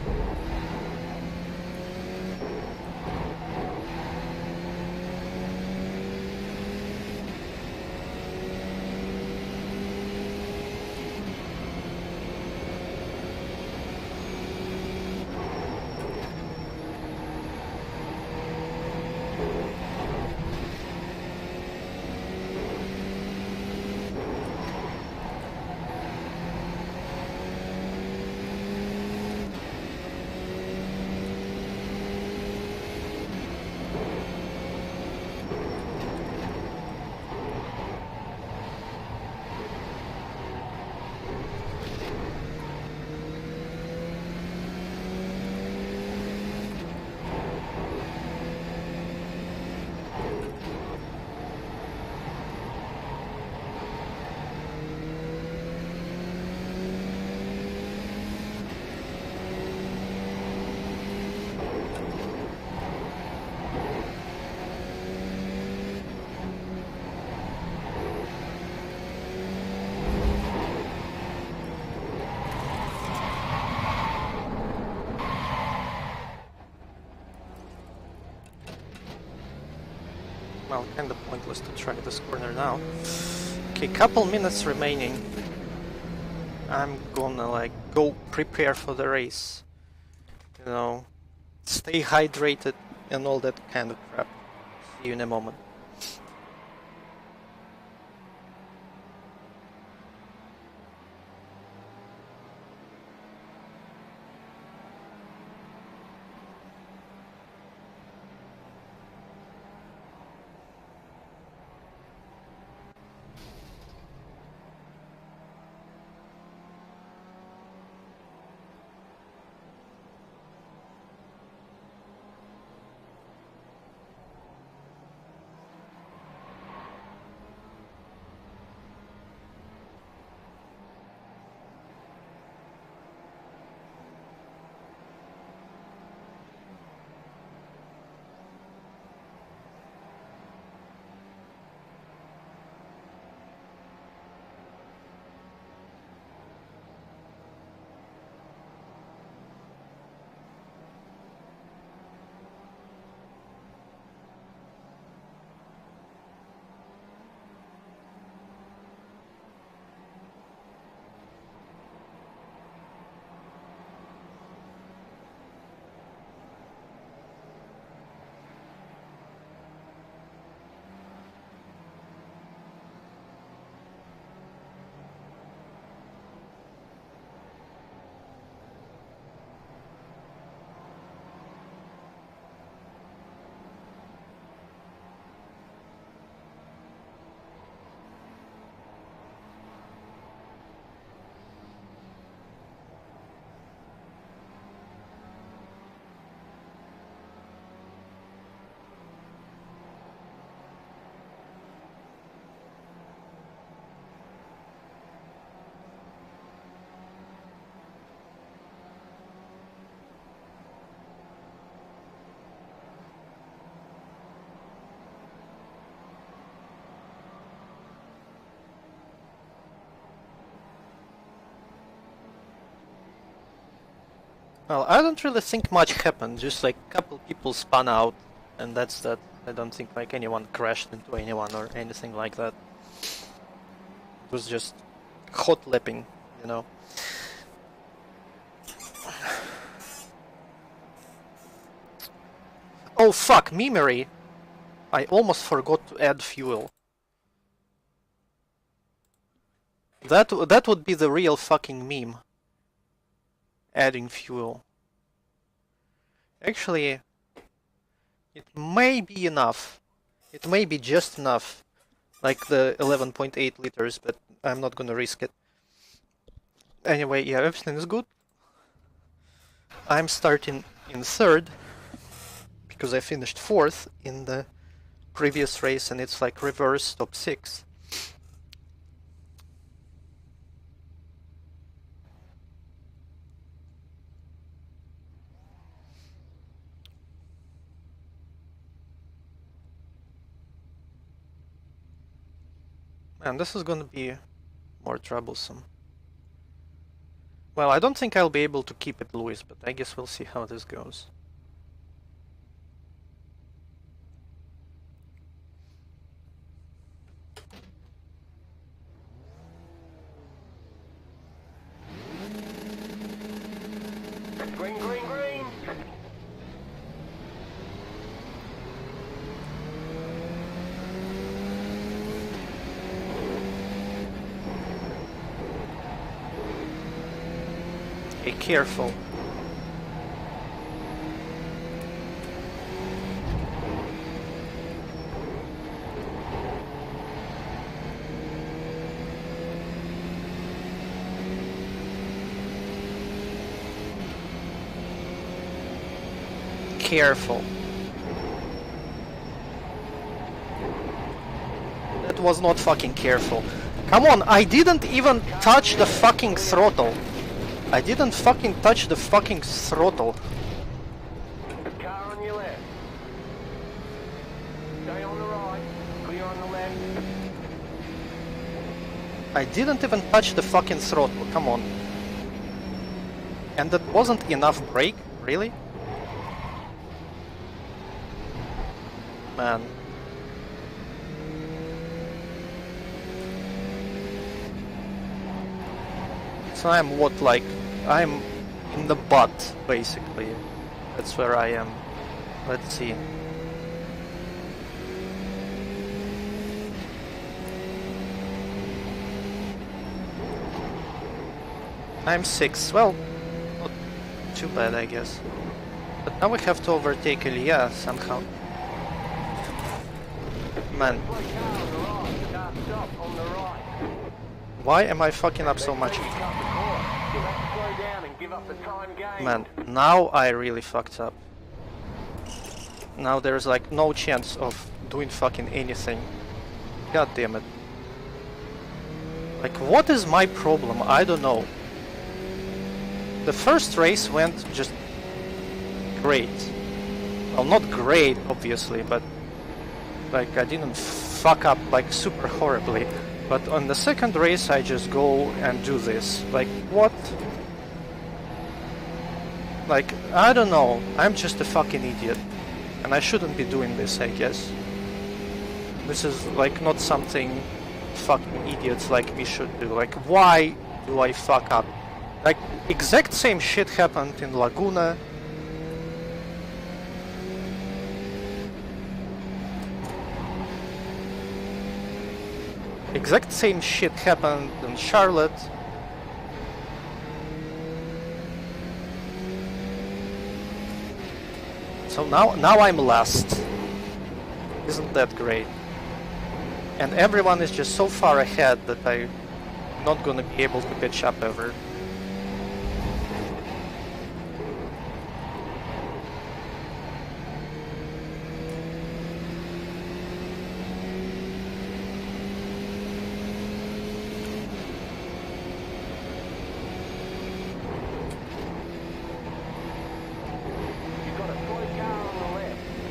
Well, kind of pointless to try this corner now. Okay, couple minutes remaining. I'm gonna like go prepare for the race. You know, stay hydrated and all that kind of crap. See you in a moment. Well, I don't really think much happened, just like a couple people spun out, and that's that. I don't think like anyone crashed into anyone or anything like that. It was just hot lapping, you know. Oh fuck, memory! I almost forgot to add fuel. That would be the real fucking meme. Adding fuel. Actually, it may be enough. It may be just enough. Like the 11.8 liters, but I'm not gonna risk it. Anyway, yeah, everything is good. I'm starting in third, because I finished fourth in the previous race, and it's like reverse top 6. And this is gonna be more troublesome. Well, I don't think I'll be able to keep it, Lewis, but I guess we'll see how this goes. Green, green, green. Be careful. Careful. That was not fucking careful. Come on, I didn't even touch the fucking throttle. I didn't fucking touch the fucking throttle. Car on your left. Stay on the right. Clear on the left. I didn't even touch the fucking throttle, come on. And that wasn't enough brake? Really? Man. So I'm what, like, I'm in the butt, basically. That's where I am. Let's see. I'm 6, well, not too bad, I guess. But now we have to overtake Ilya somehow. Man. Why am I fucking up so much? Man, now I really fucked up. Now there's like no chance of doing fucking anything. God damn it. Like, what is my problem? I don't know. The first race went just great. Well, not great, obviously, but like I didn't fuck up like super horribly. But on the second race I just go and do this. Like, what? Like, I don't know. I'm just a fucking idiot. And I shouldn't be doing this, I guess. This is like not something fucking idiots like me should do. Like, why do I fuck up? Like, exact same shit happened in Laguna. Exact same shit happened in Charlotte. So now I'm last. Isn't that great? And everyone is just so far ahead that I'm not gonna be able to catch up ever.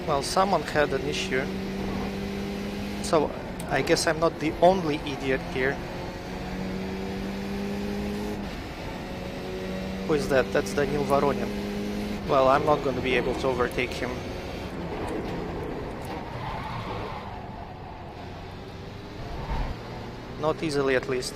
Well, someone had an issue. So, I guess I'm not the only idiot here. Who is that? That's Daniil Voronin. Well, I'm not going to be able to overtake him. Not easily, at least.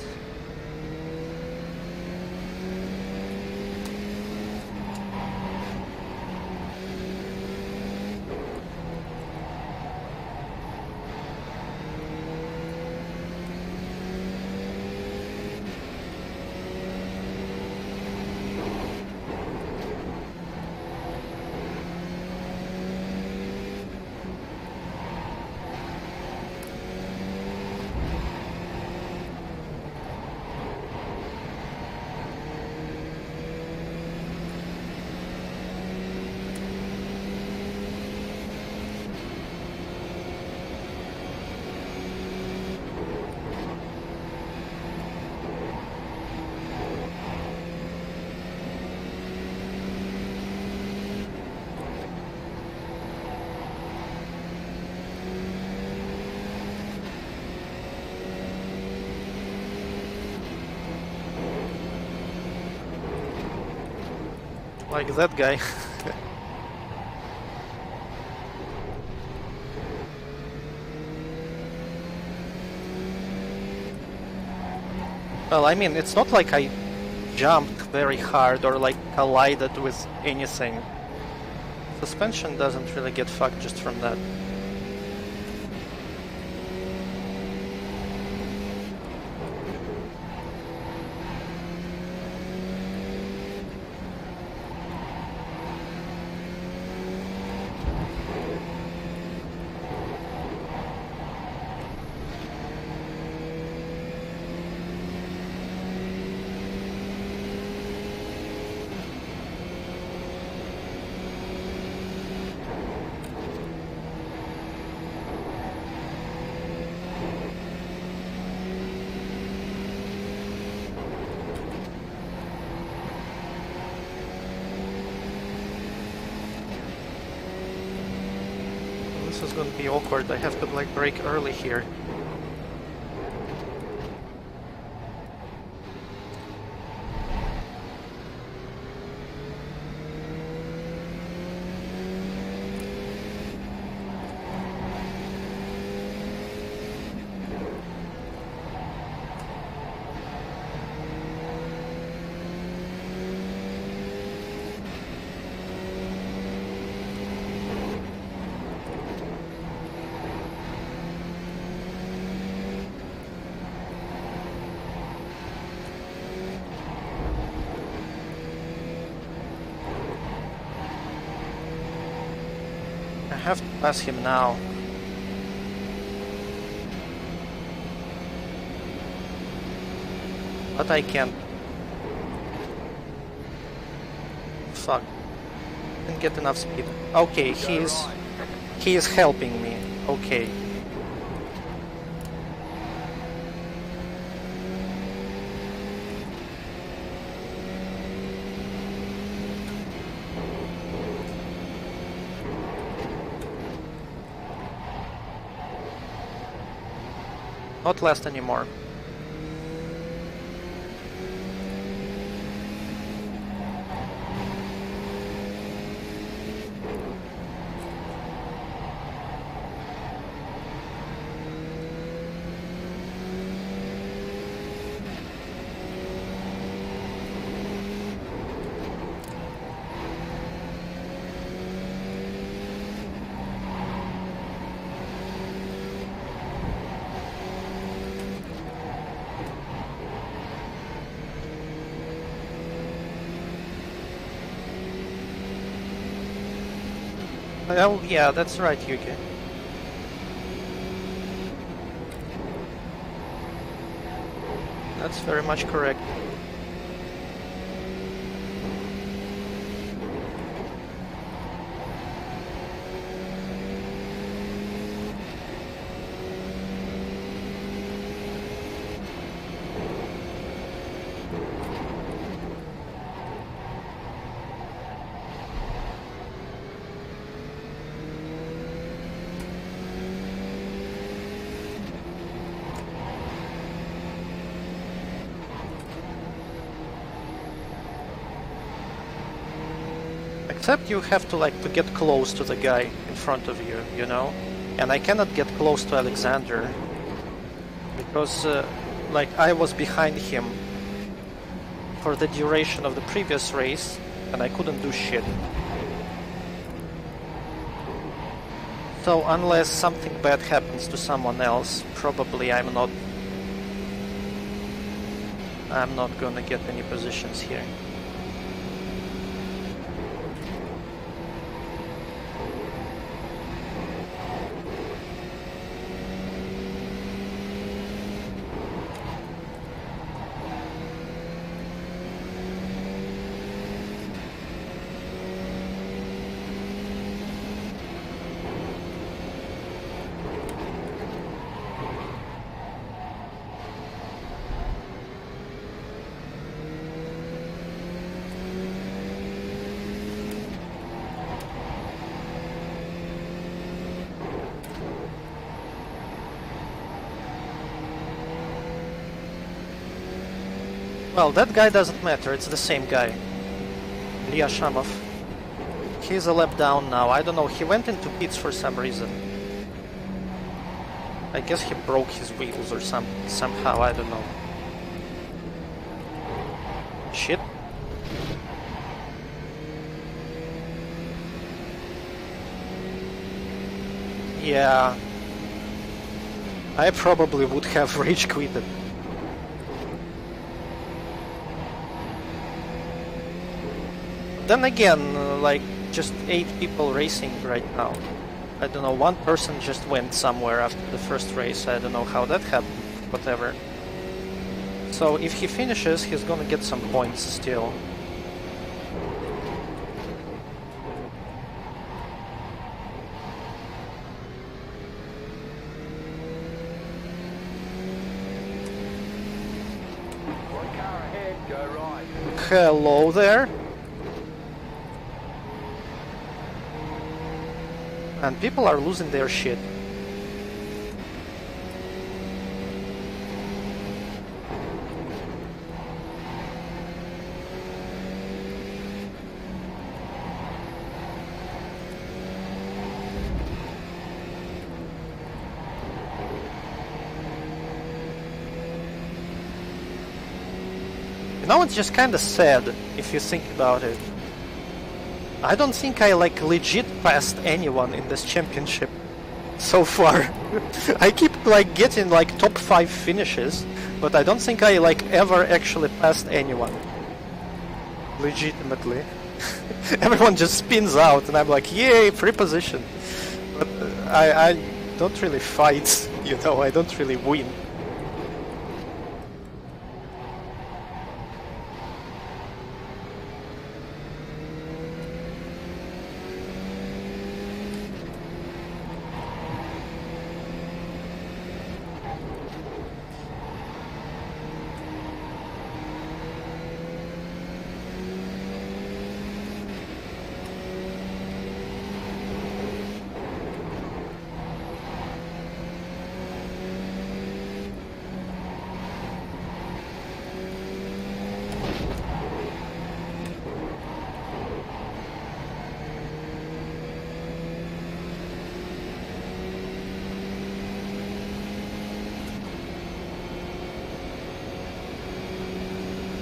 Like that guy. Well, I mean, it's not like I jumped very hard or like collided with anything. Suspension doesn't really get fucked just from that. This is gonna be awkward. I have to like brake early here. I have to pass him now. But I can't. Fuck. Didn't get enough speed. Okay, he is helping me. Okay. Not last anymore. Oh yeah, that's right, Yuki. That's very much correct. Except you have to like to get close to the guy in front of you, you know? And I cannot get close to Alexander because like I was behind him for the duration of the previous race and I couldn't do shit. So unless something bad happens to someone else, probably I'm not gonna get any positions here. Well, that guy doesn't matter, it's the same guy. Lia Shamov. He's a lap down now. I don't know, he went into pits for some reason. I guess he broke his wheels or somehow, I don't know. Shit. Yeah. I probably would have rage quitted. Then again, like, just 8 people racing right now. I don't know, one person just went somewhere after the first race, I don't know how that happened, whatever. So if he finishes, he's gonna get some points still. One car ahead, go right. Hello there. And people are losing their shit. You know, it's just kinda sad if you think about it. I don't think I like legit passed anyone in this championship so far. I keep like getting like top 5 finishes, but I don't think I like ever actually passed anyone. Legitimately. Everyone just spins out and I'm like, yay, free position. But I don't really fight, you know, I don't really win.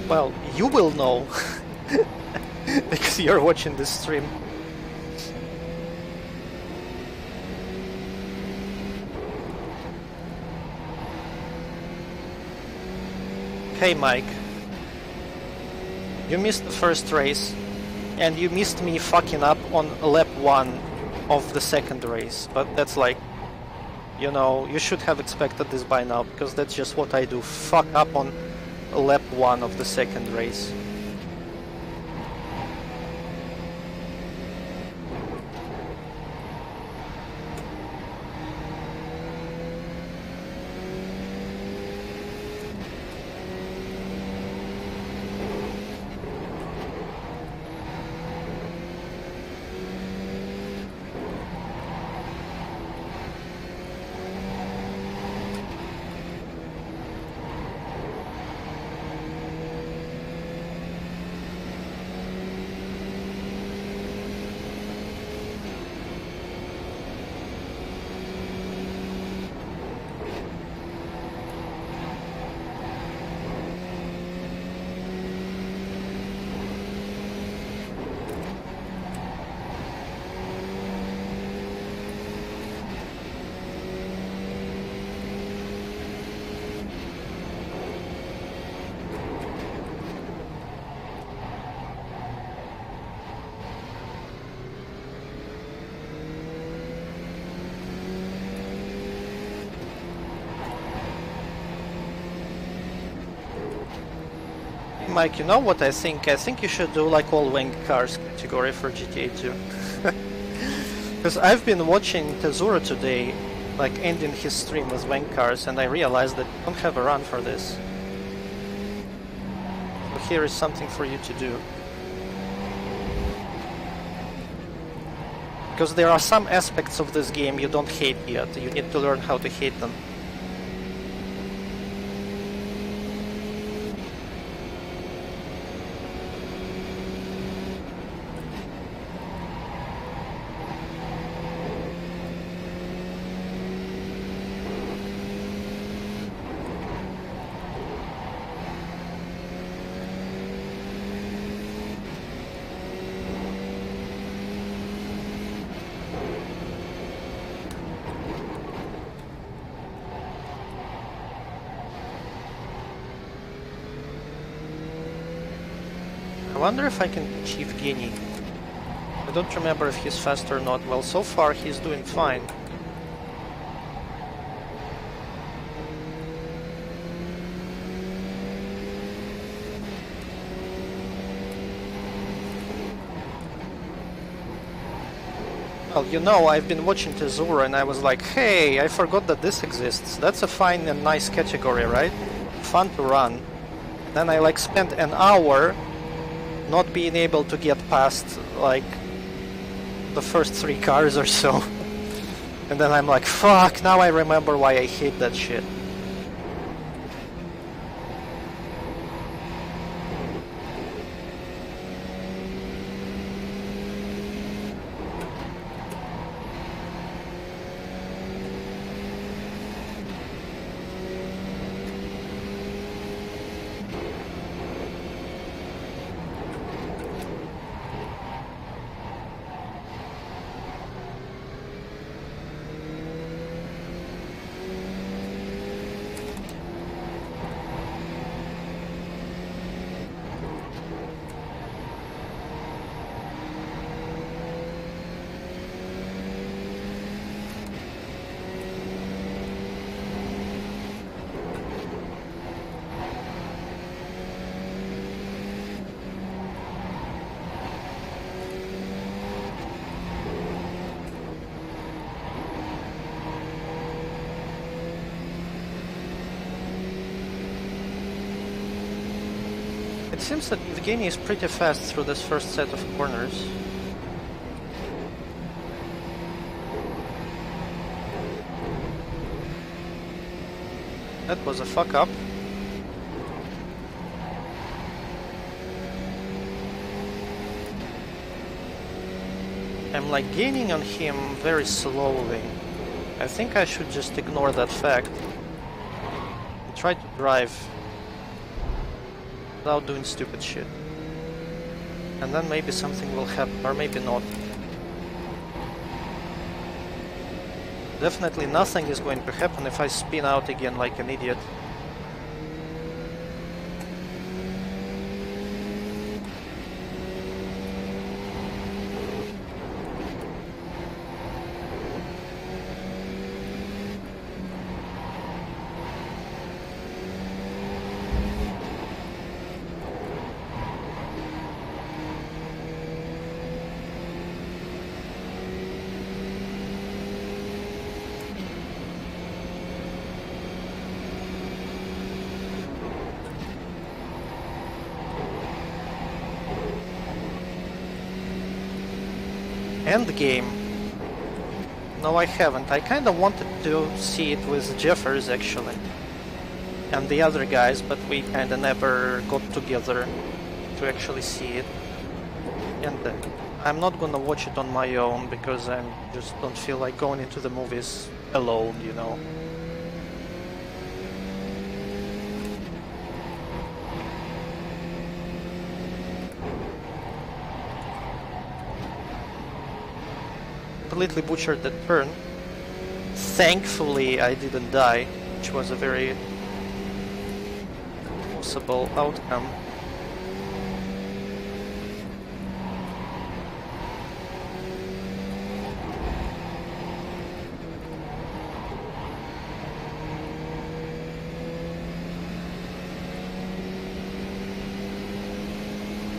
Well, you will know, because you're watching this stream. Hey Mike, you missed the first race, and you missed me fucking up on lap 1 of the second race, but that's like, you know, you should have expected this by now, because that's just what I do, fuck up on lap 1 of the second race. Mike, you know what I think? I think you should do like all wank cars category for GTA 2. Because I've been watching Tezura today, like ending his stream with wank cars, and I realized that you don't have a run for this. So here is something for you to do. Because there are some aspects of this game you don't hate yet, you need to learn how to hate them. I wonder if I can achieve Guinea. I don't remember if he's fast or not. Well, so far he's doing fine. Well, you know, I've been watching Tezura and I was like, hey, I forgot that this exists. That's a fine and nice category, right? Fun to run. Then I like spent an hour not being able to get past like the first 3 cars or so. And then I'm like, fuck, now I remember why I hate that shit. It seems that Evgeny is pretty fast through this first set of corners. That was a fuck up. I'm like gaining on him very slowly. I think I should just ignore that fact and try to drive without doing stupid shit. And then maybe something will happen, or maybe not. Definitely nothing is going to happen if I spin out again like an idiot. End game. No, I haven't. I kinda wanted to see it with Jeffers actually and the other guys, but we kinda never got together to actually see it. And I'm not gonna watch it on my own because I just don't feel like going into the movies alone, you know. Completely butchered that turn. Thankfully I didn't die, which was a very possible outcome.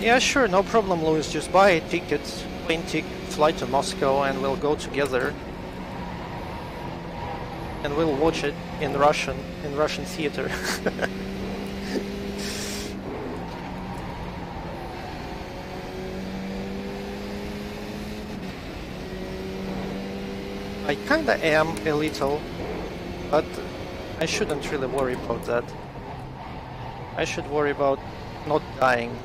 Yeah, sure, no problem, Louis. Just buy a ticket, plane ticket, fly to Moscow, and we'll go together. And we'll watch it in Russian theater. I kinda am a little, but I shouldn't really worry about that. I should worry about not dying.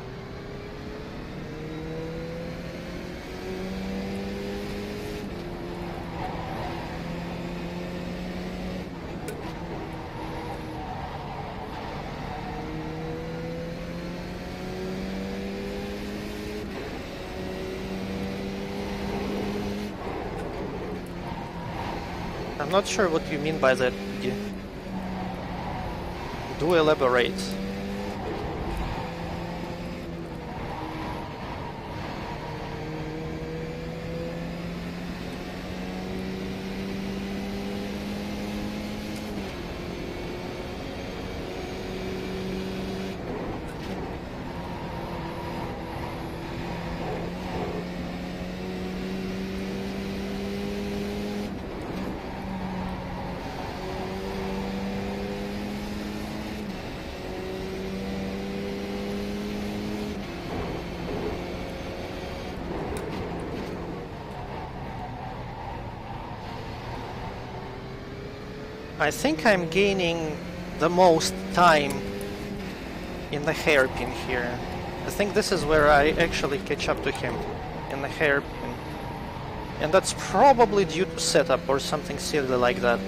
I'm not sure what you mean by that. Do elaborate. I think I'm gaining the most time in the hairpin here. I think this is where I actually catch up to him, in the hairpin. And that's probably due to setup or something silly like that.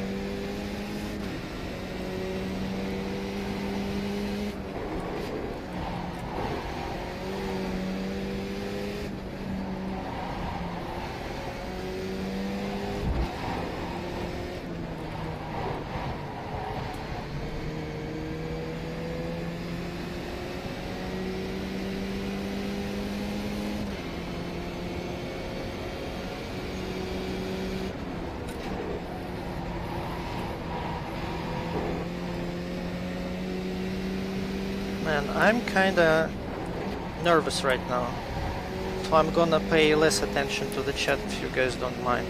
Man, I'm kinda nervous right now, so I'm gonna pay less attention to the chat if you guys don't mind.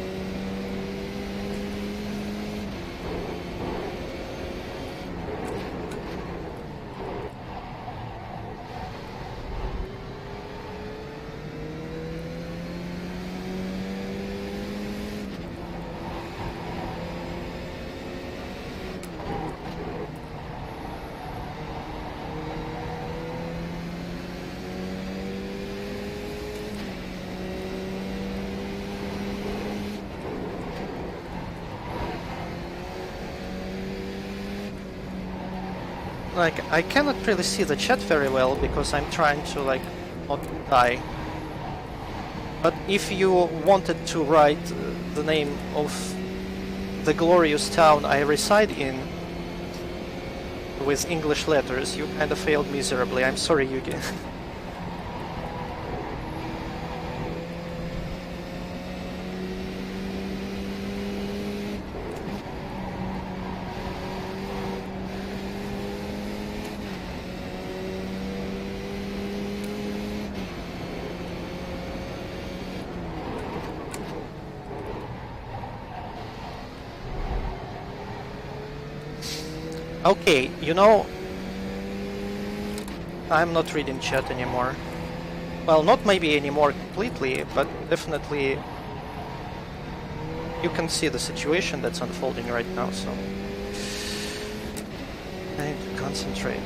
Like, I cannot really see the chat very well because I'm trying to, like, not die. But if you wanted to write the name of the glorious town I reside in with English letters, you kind of failed miserably. I'm sorry, Yugi. Okay, you know, I'm not reading chat anymore. Well, not maybe anymore completely, but definitely you can see the situation that's unfolding right now, so I need to concentrate.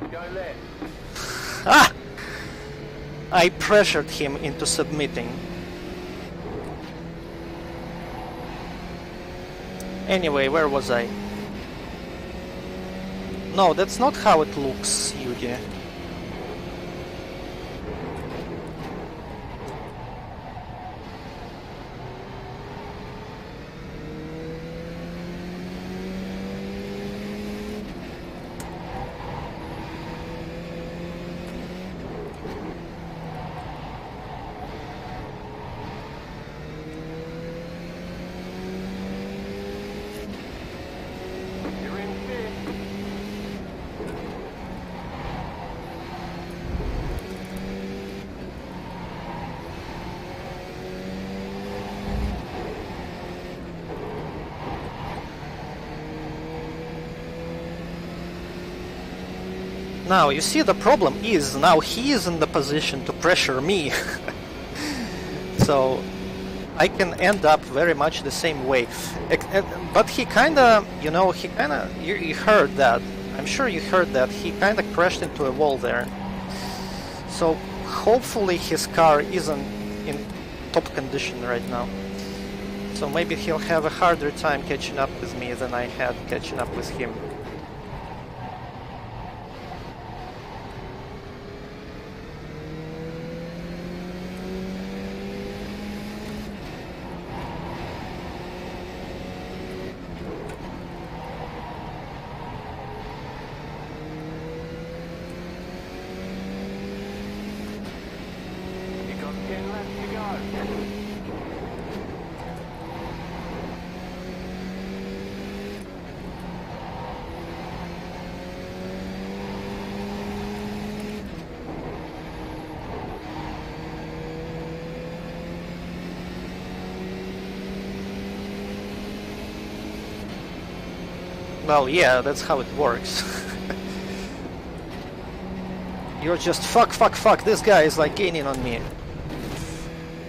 Go left. Ah! I pressured him into submitting. Anyway, where was I? No, that's not how it looks, Yugi. Now, you see, the problem is, now he is in the position to pressure me. So, I can end up very much the same way. But he kinda, you know, you heard that. I'm sure you heard that. He kinda crashed into a wall there. So, hopefully his car isn't in top condition right now. So maybe he'll have a harder time catching up with me than I had catching up with him. You've got 10 laps to go. Well, yeah, that's how it works. You're just fuck, this guy is like gaining on me.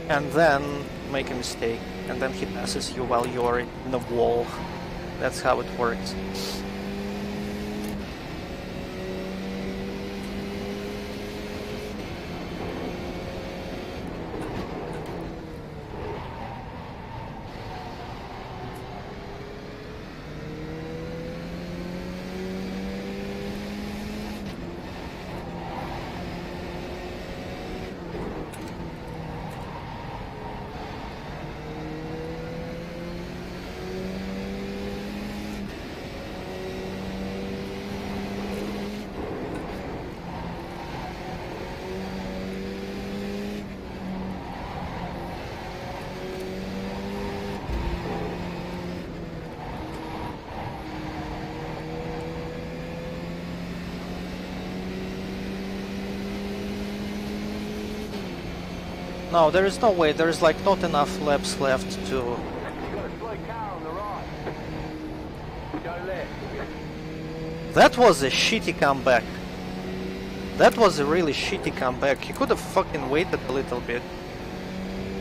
And then make a mistake, and then he passes you while you're in the wall. That's how it works. No, there is no way, there is like not enough laps left to... You've got a slow car on the right. Go left. That was a shitty comeback. That was a really shitty comeback. He could have fucking waited a little bit.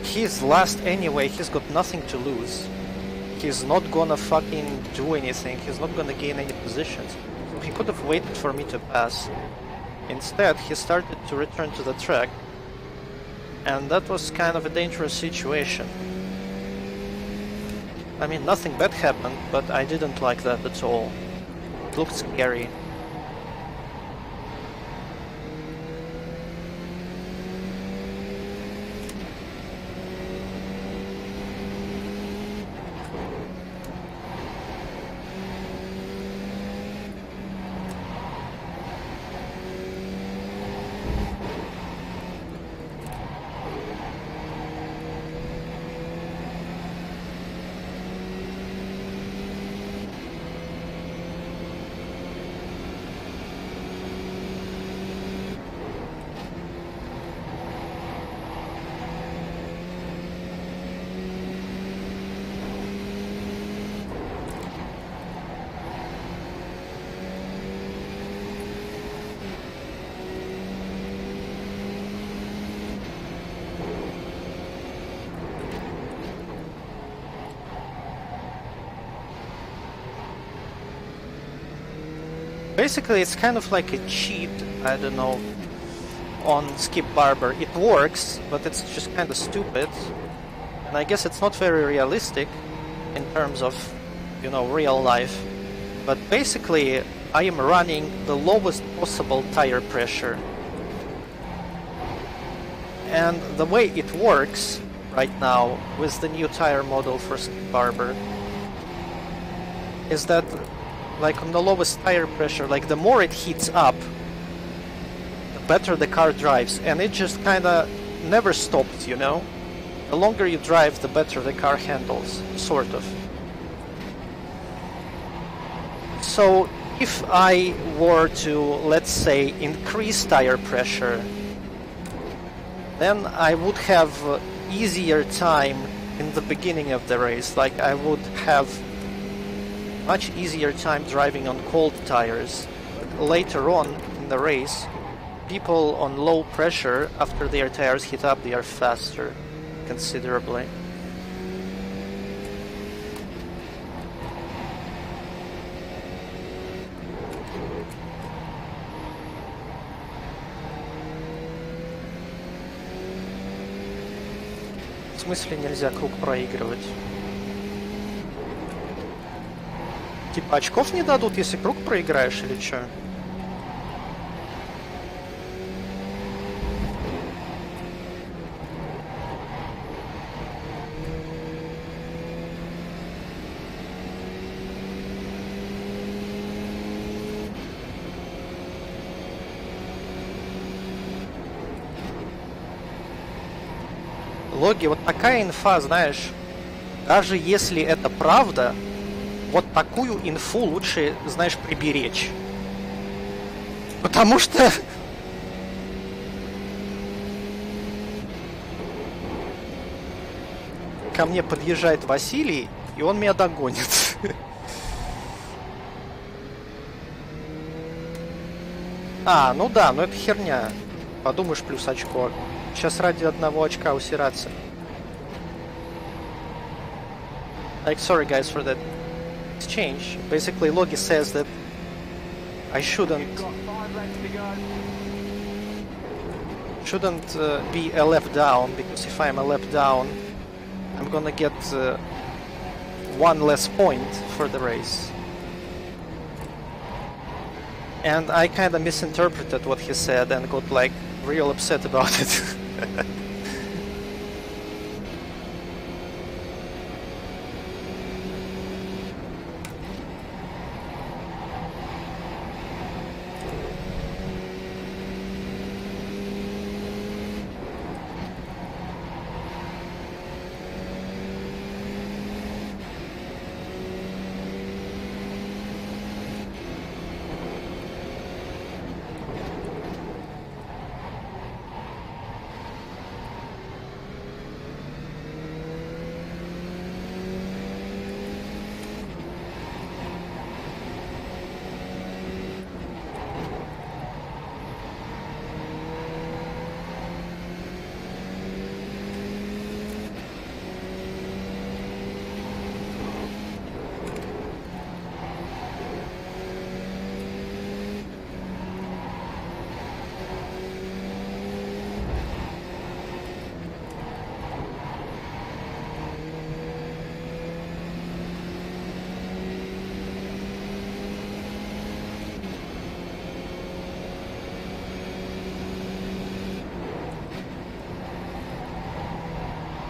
He's last anyway, he's got nothing to lose. He's not gonna fucking do anything, he's not gonna gain any positions. So he could have waited for me to pass. Instead, he started to return to the track. And that was kind of a dangerous situation. I mean, nothing bad happened, but I didn't like that at all. It looked scary. Basically, it's kind of like a cheat, I don't know, on Skip Barber. It works, but it's just kind of stupid. And I guess it's not very realistic in terms of, you know, real life. But basically, I am running the lowest possible tire pressure. And the way it works right now with the new tire model for Skip Barber is that, like on the lowest tire pressure, like the more it heats up, the better the car drives, and it just kinda never stops, you know? The longer you drive, the better the car handles, sort of. So if I were to, let's say, increase tire pressure, then I would have easier time in the beginning of the race. Like I would have much easier time driving on cold tires. But later on, in the race, people on low pressure, after their tires heat up, they are faster considerably. В смысле нельзя круг проигрывать? Типа очков не дадут, если круг проиграешь или чё? Логи, вот такая инфа, знаешь, даже если это правда, вот такую инфу лучше, знаешь, приберечь. Потому что... Ко мне подъезжает Василий, и он меня догонит. А, ну да, но это херня. Подумаешь, плюс очко. Сейчас ради одного очка усираться. Like, sorry guys for that exchange. Basically, Logi says that I shouldn't be a lap down, because if I'm a lap down, I'm gonna get one less point for the race. And I kinda misinterpreted what he said and got like real upset about it.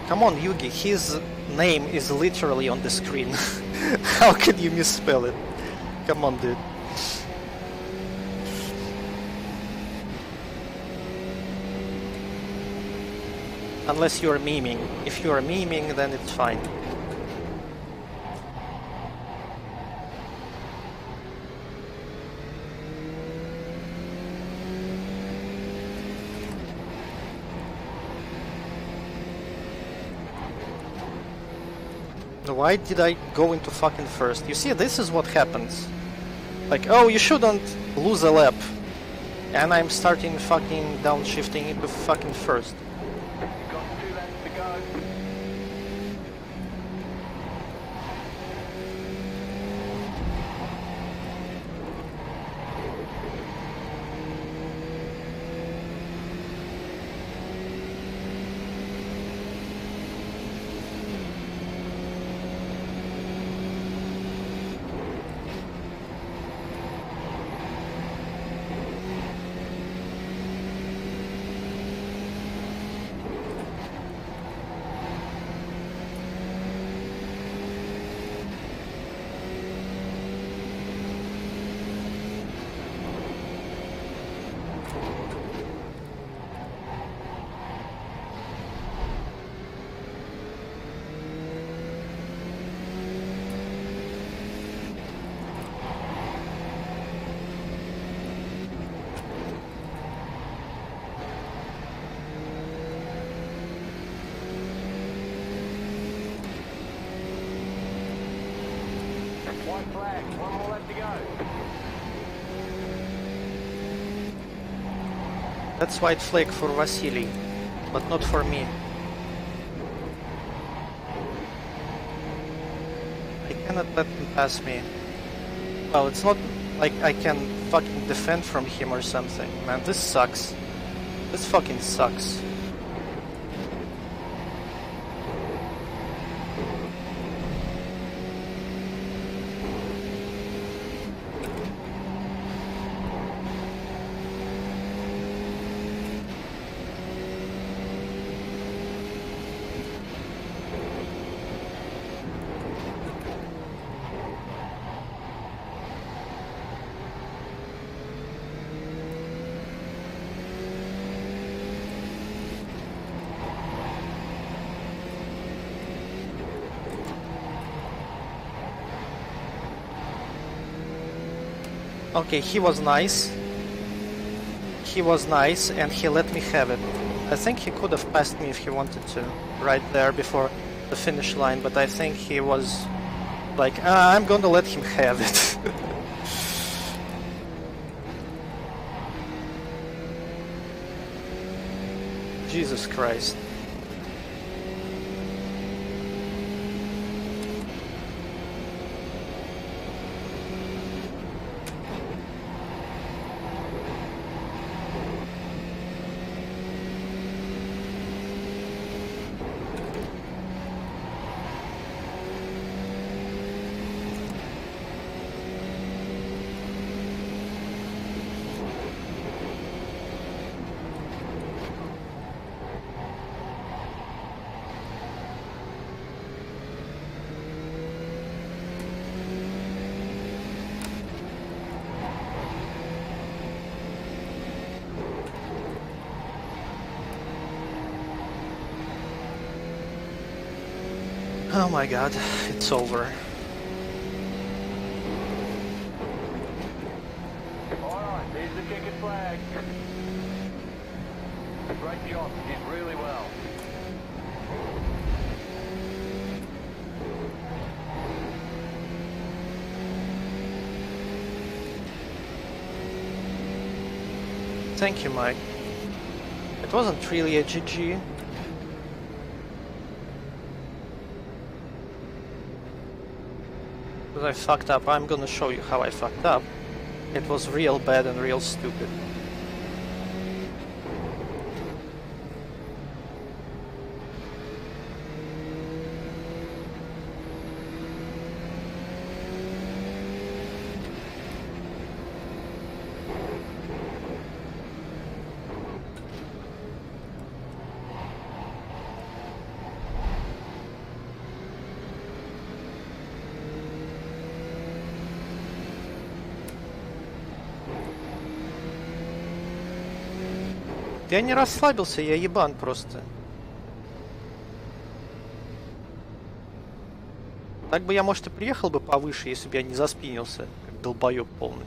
Come on, Yugi, his name is literally on the screen. How could you misspell it? Come on, dude. Unless you're memeing. If you're memeing, then it's fine. Why did I go into fucking first? You see, this is what happens. Like, oh, you shouldn't lose a lap. And I'm starting fucking downshifting into fucking first. Got 2 laps to go. White flag, 1 more lap to go. That's white flag for Vasily, but not for me. I cannot let him pass me. Well, it's not like I can fucking defend from him or something. Man, this sucks. This fucking sucks. Okay, he was nice. He was nice and he let me have it. I think he could have passed me if he wanted to, right there before the finish line, but I think he was like, I'm gonna let him have it. Jesus Christ. Oh my god, it's over. Alright, there's the checkered flag. Great job, you did really well. Thank you, Mike. It wasn't really a GG. But I fucked up. I'm gonna show you how I fucked up. It was real bad and real stupid. Я не расслабился, я ебан просто. Так бы я, может, и приехал бы повыше, если бы я не заспинился, как долбоёб полный.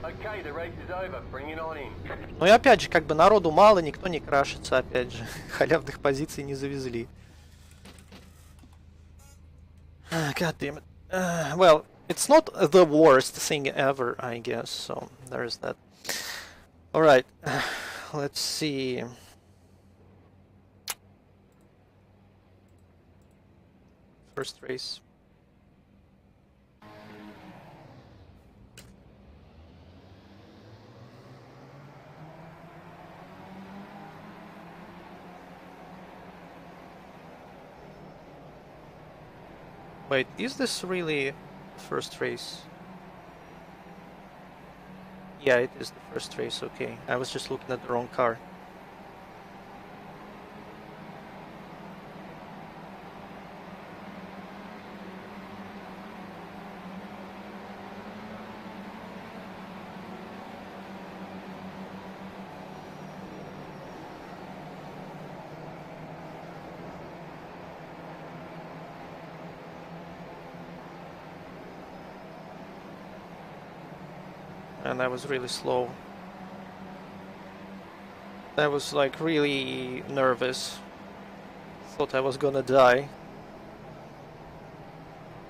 Okay, the race is over. Bring it on in. Но и опять же, как бы народу мало, никто не крашится, опять же. Халявных позиций не завезли. God damn it. Well, it's not the worst thing ever, I guess, so there's that. Alright, let's see. First race. Wait, is this really the first race? Yeah, it is the first race, okay. I was just looking at the wrong car. And I was really slow. I was like really nervous. Thought I was gonna die.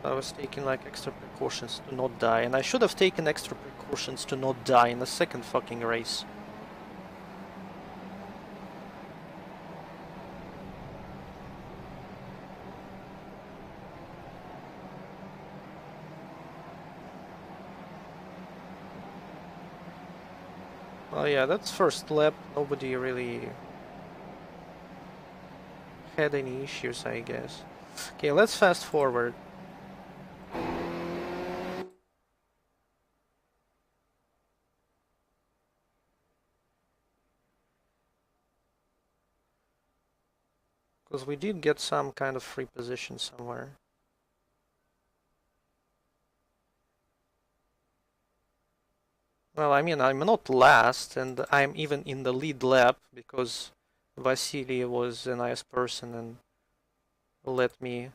I was taking like extra precautions to not die, and I should have taken extra precautions to not die in the second fucking race. Oh yeah, that's first lap. Nobody really had any issues, I guess. Okay, let's fast forward. Because we did get some kind of free position somewhere. Well, I mean, I'm not last, and I'm even in the lead lap because Vasily was a nice person and let me.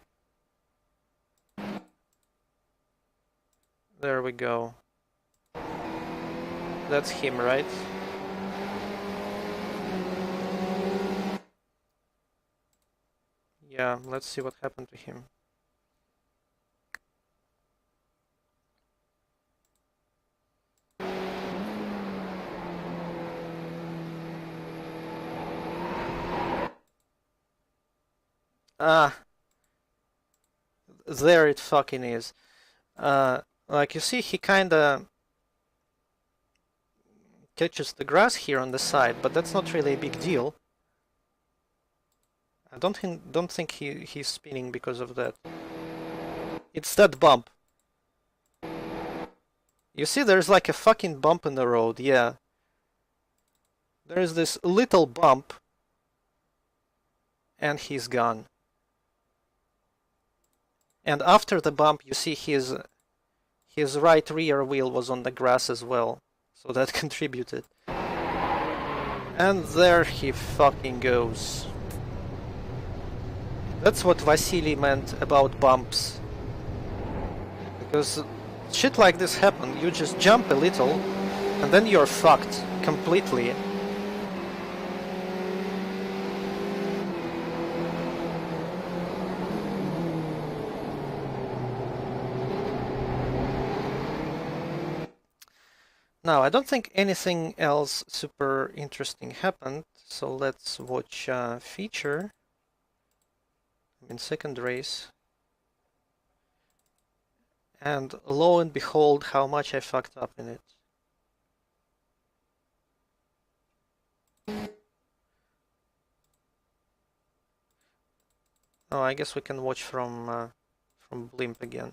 There we go. That's him, right? Yeah, let's see what happened to him. Ah, there it fucking is. Like you see, he kinda catches the grass here on the side, but that's not really a big deal. I don't think he's spinning because of that. It's that bump. You see, there's like a fucking bump in the road, yeah. There's this little bump, and he's gone. And after the bump, you see his right rear wheel was on the grass as well, so that contributed. And there he fucking goes. That's what Vasily meant about bumps. Because shit like this happen, you just jump a little, and then you're fucked completely. Now, I don't think anything else super interesting happened, so let's watch feature. I'm in second race. And lo and behold, how much I fucked up in it. Oh, I guess we can watch from Blimp again.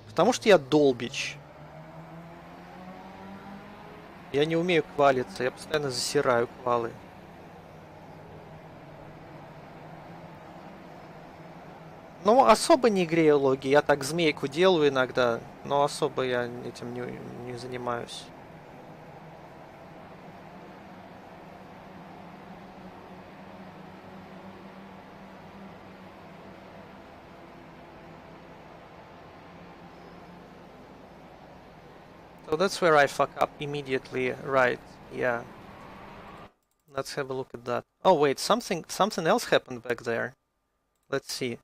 Потому что я долбич. Я не умею квалиться, я постоянно засираю квалы. Ну, особо не грею логи, я так змейку делаю иногда, но особо я этим не занимаюсь. So that's where I fuck up immediately, right, yeah. Let's have a look at that. Oh wait, something else happened back there. Let's see.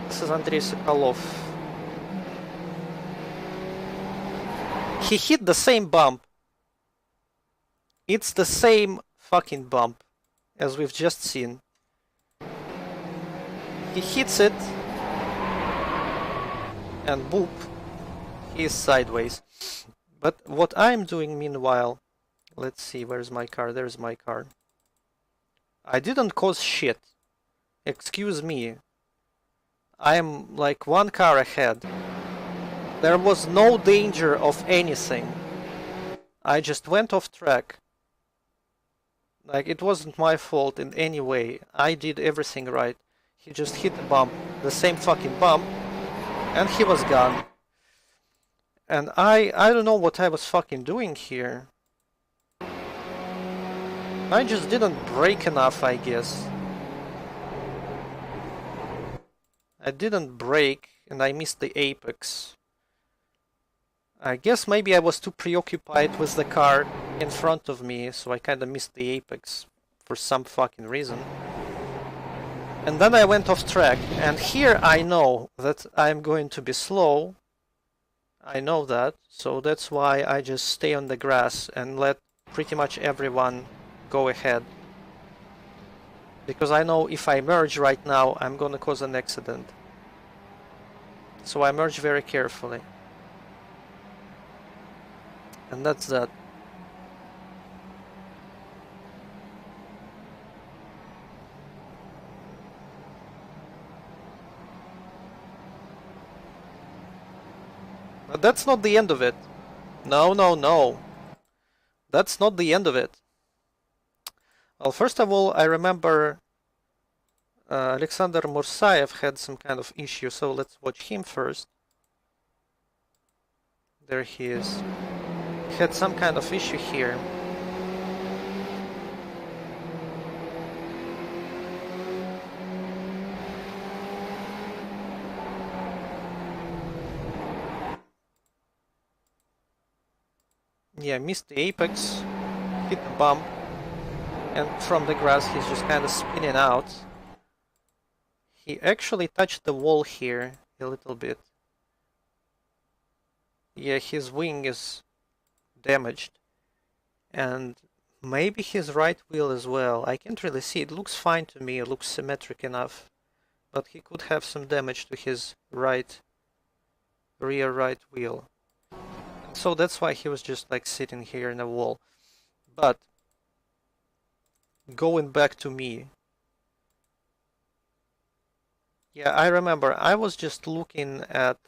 This is Andrei Sokolov. He hit the same bump. It's the same fucking bump as we've just seen. He hits it, and boop, he's sideways. But what I'm doing meanwhile, let's see, where's my car? There's my car. I didn't cause shit. Excuse me. I'm like one car ahead. There was no danger of anything. I just went off track. Like, it wasn't my fault in any way. I did everything right. He just hit the bump, the same fucking bump, and he was gone. And I don't know what I was fucking doing here. I just didn't brake enough, I guess. I didn't brake, and I missed the apex. I guess maybe I was too preoccupied with the car in front of me, so I kinda missed the apex for some fucking reason. And then I went off track, and here I know that I'm going to be slow. I know that, so that's why I just stay on the grass and let pretty much everyone go ahead. Because I know if I merge right now, I'm gonna cause an accident. So I merge very carefully. And that's that. But that's not the end of it. No, no, no. That's not the end of it. Well, first of all, I remember Alexander Mursayev had some kind of issue, so let's watch him first. There he is. He had some kind of issue here. Yeah, missed the apex, hit the bump, and from the grass he's just kind of spinning out. He actually touched the wall here a little bit. Yeah, his wing is damaged. And maybe his right wheel as well. I can't really see. It looks fine to me. It looks symmetric enough. But he could have some damage to his rear right wheel. And so that's why he was just like sitting here in the wall. But going back to me. Yeah, I remember I was just looking at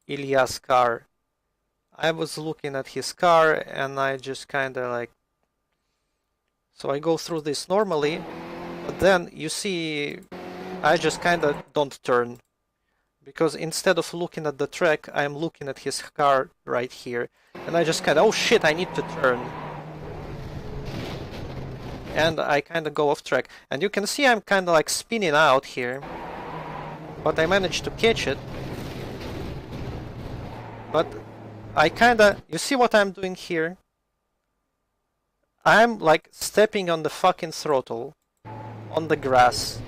Ilya's car. I was looking at his car and I just kinda like... So I go through this normally, but then you see I just kinda don't turn. Because instead of looking at the track, I'm looking at his car right here. And I just kinda, oh shit, I need to turn. And I kinda go off track. And you can see I'm kinda like spinning out here. But I managed to catch it. But I kinda... You see what I'm doing here? I'm like stepping on the fucking throttle. On the grass.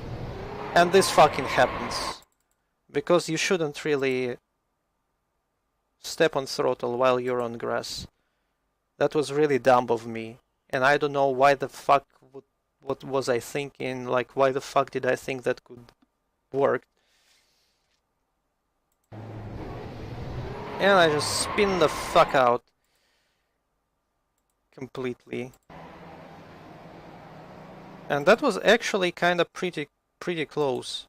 And this fucking happens. Because you shouldn't really step on throttle while you're on grass. That was really dumb of me. And I don't know why the fuck... What was I thinking? Like, why the fuck did I think that could work? And I just spin the fuck out. Completely. And that was actually kinda pretty close.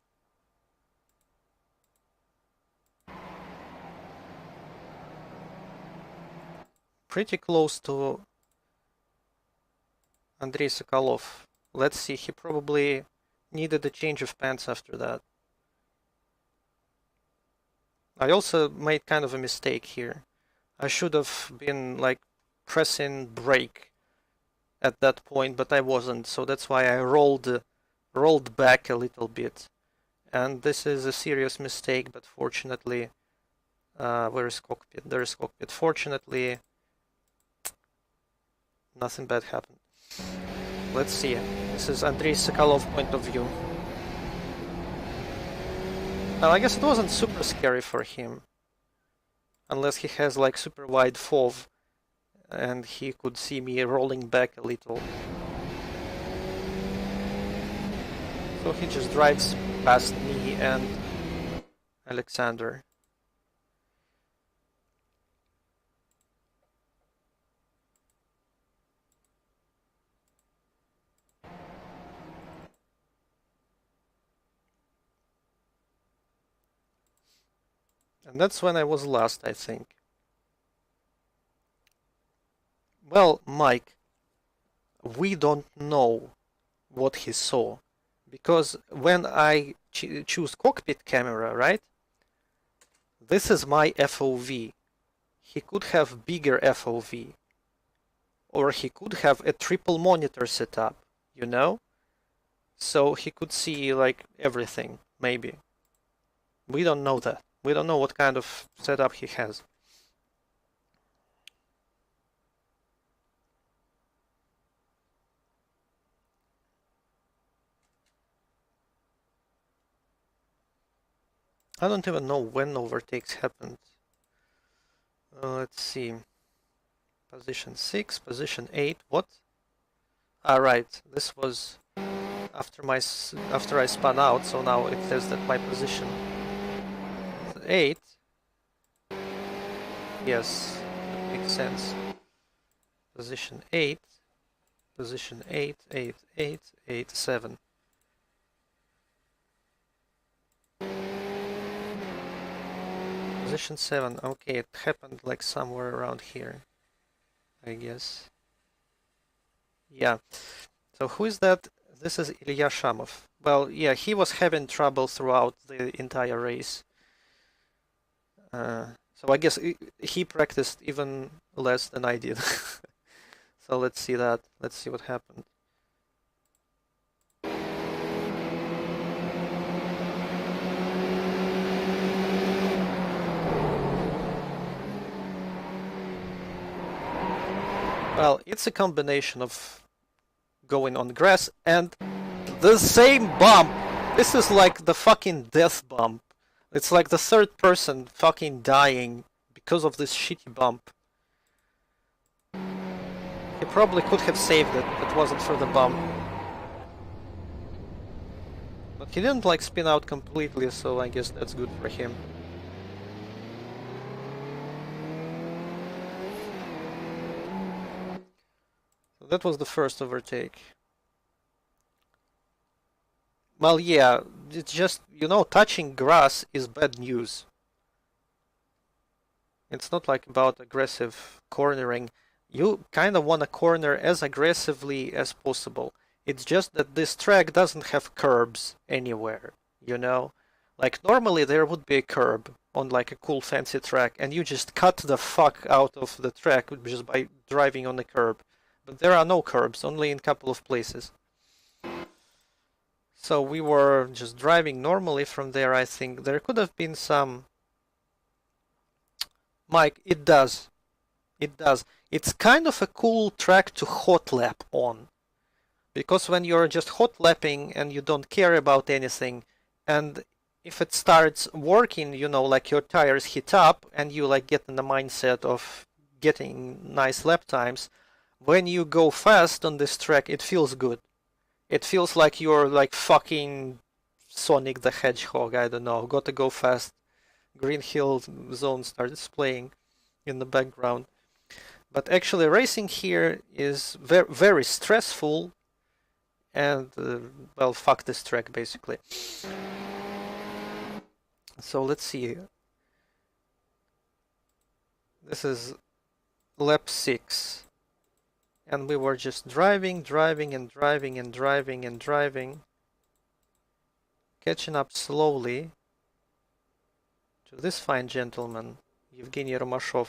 Pretty close to Andrei Sokolov. Let's see, he probably needed a change of pants after that. I also made kind of a mistake here. I should have been like pressing brake at that point, but I wasn't, so that's why I rolled back a little bit. And this is a serious mistake, but fortunately, where is cockpit? There is cockpit. Fortunately, nothing bad happened. Let's see. This is Andrei Sokolov point of view. Well, I guess it wasn't super scary for him. Unless he has like super wide FOV and he could see me rolling back a little. So he just drives past me and Alexander. And that's when I was last, I think. Well, Mike, we don't know what he saw. Because when I choose cockpit camera, right? This is my FOV. He could have bigger FOV. Or he could have a triple monitor setup, you know? So he could see like everything, maybe. We don't know that. We don't know what kind of setup he has. I don't even know when overtakes happened. Let's see. Position 6, position 8, what? Ah, right, this was after I spun out, so now it says that my position is 8. Yes, that makes sense. Position 8, position 8, 8, 8, 8, 7. Position 7, okay, it happened like somewhere around here, I guess. Yeah, so who is that? This is Ilya Shamov. Well, yeah, he was having trouble throughout the entire race. So I guess he practiced even less than I did. So let's see that. Let's see what happened. Well, it's a combination of going on grass and the same bump. This is like the fucking death bump. It's like the third person fucking dying because of this shitty bump. He probably could have saved it if it wasn't for the bump. But he didn't like spin out completely, so I guess that's good for him. So that was the first overtake. Well, yeah, it's just, you know, touching grass is bad news. It's not like about aggressive cornering. You kind of want to corner as aggressively as possible. It's just that this track doesn't have curbs anywhere, you know? Like, normally there would be a curb on like a cool fancy track, and you just cut the fuck out of the track just by driving on the curb. But there are no curbs, only in a couple of places. So we were just driving normally from there, I think. There could have been some... Mike, it does. It does. It's kind of a cool track to hot lap on. Because when you're just hot lapping and you don't care about anything, and if it starts working, you know, like your tires heat up and you like get in the mindset of getting nice lap times, when you go fast on this track, it feels good. It feels like you're like fucking Sonic the Hedgehog, I don't know, gotta go fast. Green Hill Zone starts playing in the background. But actually racing here is very, very stressful and, well, fuck this track basically. So let's see. This is lap 6. And we were just driving, driving, and driving, and driving, and driving. Catching up slowly to this fine gentleman, Evgeny Romashov.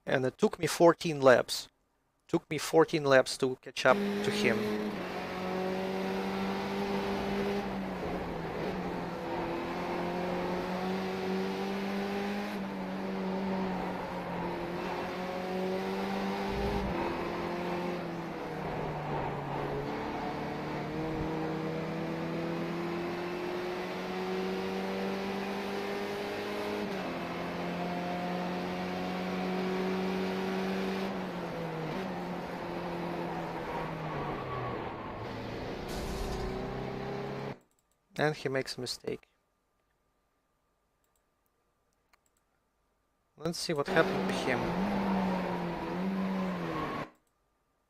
And it took me 14 laps. Took me 14 laps to catch up to him. And he makes a mistake. Let's see what happened to him.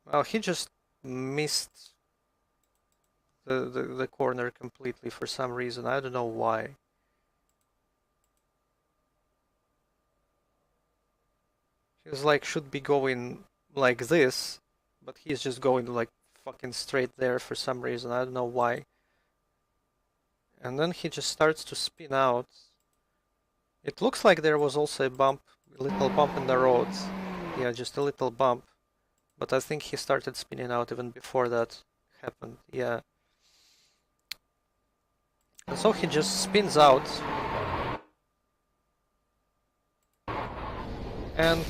Well, he just missed the corner completely for some reason. I don't know why. He was like, should be going like this, but he's just going like fucking straight there for some reason. I don't know why. And then he just starts to spin out. It looks like there was also a bump, a little bump in the road. Yeah, just a little bump. But I think he started spinning out even before that happened. Yeah. And so he just spins out. And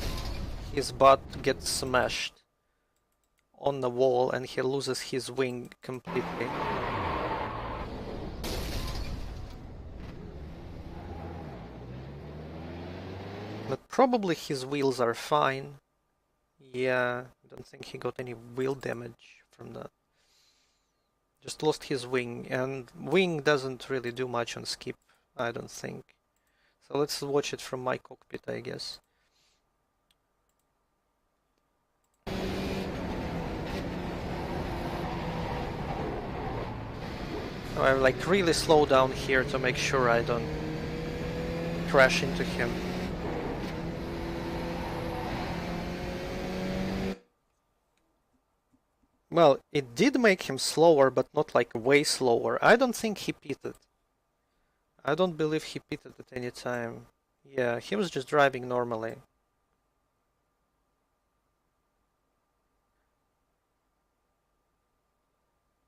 his butt gets smashed on the wall and he loses his wing completely. But probably his wheels are fine. Yeah, I don't think he got any wheel damage from that. Just lost his wing, and wing doesn't really do much on skip, I don't think. So let's watch it from my cockpit, I guess. So I like really slow down here to make sure I don't crash into him. Well, it did make him slower, but not like way slower. I don't think he pitted. I don't believe he pitted at any time. Yeah, he was just driving normally.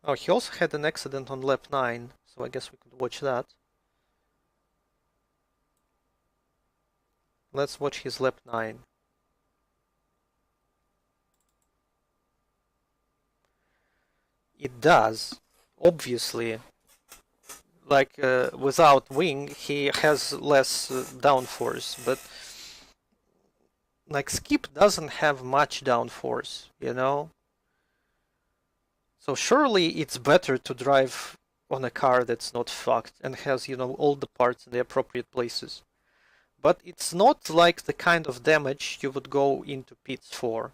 Oh, he also had an accident on lap 9, so I guess we could watch that. Let's watch his lap 9. It does, obviously. Like, without wing, he has less downforce, but like skip doesn't have much downforce, you know? So surely it's better to drive on a car that's not fucked and has, you know, all the parts in the appropriate places. But it's not like the kind of damage you would go into pits for.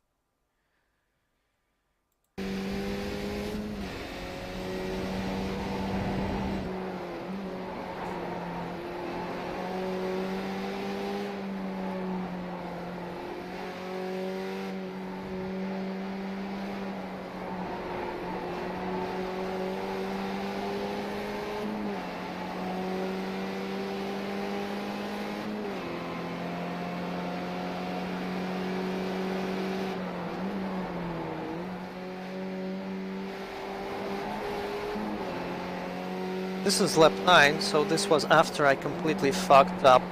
This is lap 9, so this was after I completely fucked up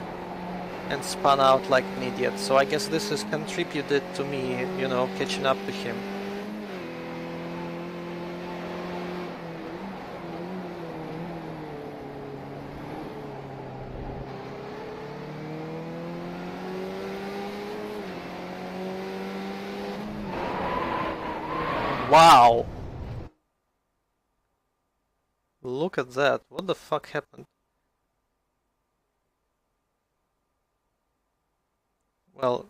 and spun out like an idiot. So I guess this has contributed to me, you know, catching up to him. Wow! Look at that. What the fuck happened? Well,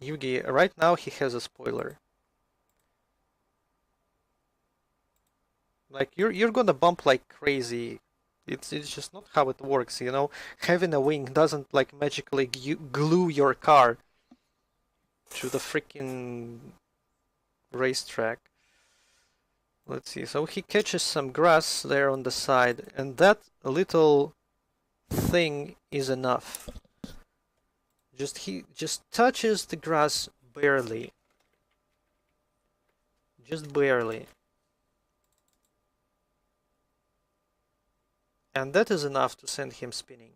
Yugi, right now he has a spoiler. Like you're gonna bump like crazy. It's just not how it works, you know. Having a wing doesn't like magically glue your car to the freaking racetrack. Let's see. So he catches some grass there on the side, and that little thing is enough. He just touches the grass barely. Just barely. And that is enough to send him spinning.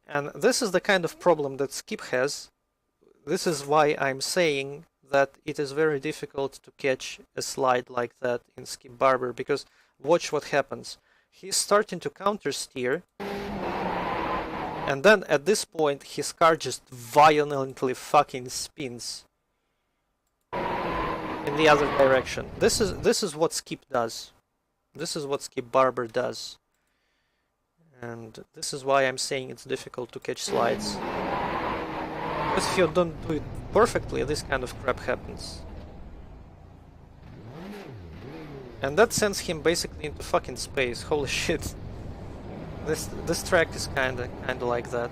And this is the kind of problem that Skip has. This is why I'm saying that it is very difficult to catch a slide like that in Skip Barber, because watch what happens. He's starting to counter steer, and then at this point his car just violently fucking spins in the other direction. This is what Skip does. This is what Skip Barber does. And this is why I'm saying it's difficult to catch slides. Because if you don't do it perfectly, this kind of crap happens. And that sends him basically into fucking space. Holy shit. This track is kinda like that.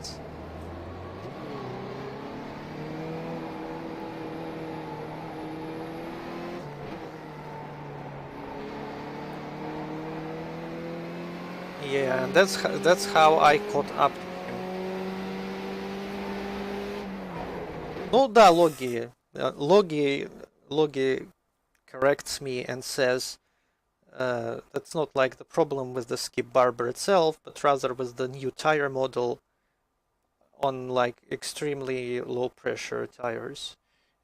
Yeah, and that's how I caught up to him. No, da, Logi. Logi corrects me and says that's not like the problem with the Skip Barber itself, but rather with the new tire model on like extremely low pressure tires.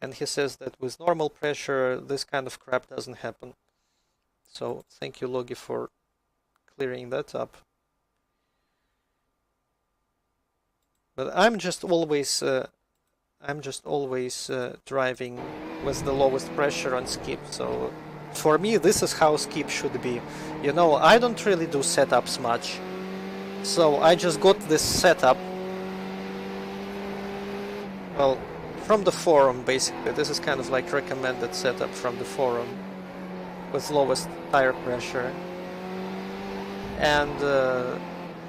And he says that with normal pressure, this kind of crap doesn't happen. So thank you, Logi, for clearing that up. But I'm just always driving with the lowest pressure on skip, so for me this is how skip should be. You know, I don't really do setups much, so I just got this setup, well, from the forum basically. This is kind of like recommended setup from the forum with lowest tire pressure, and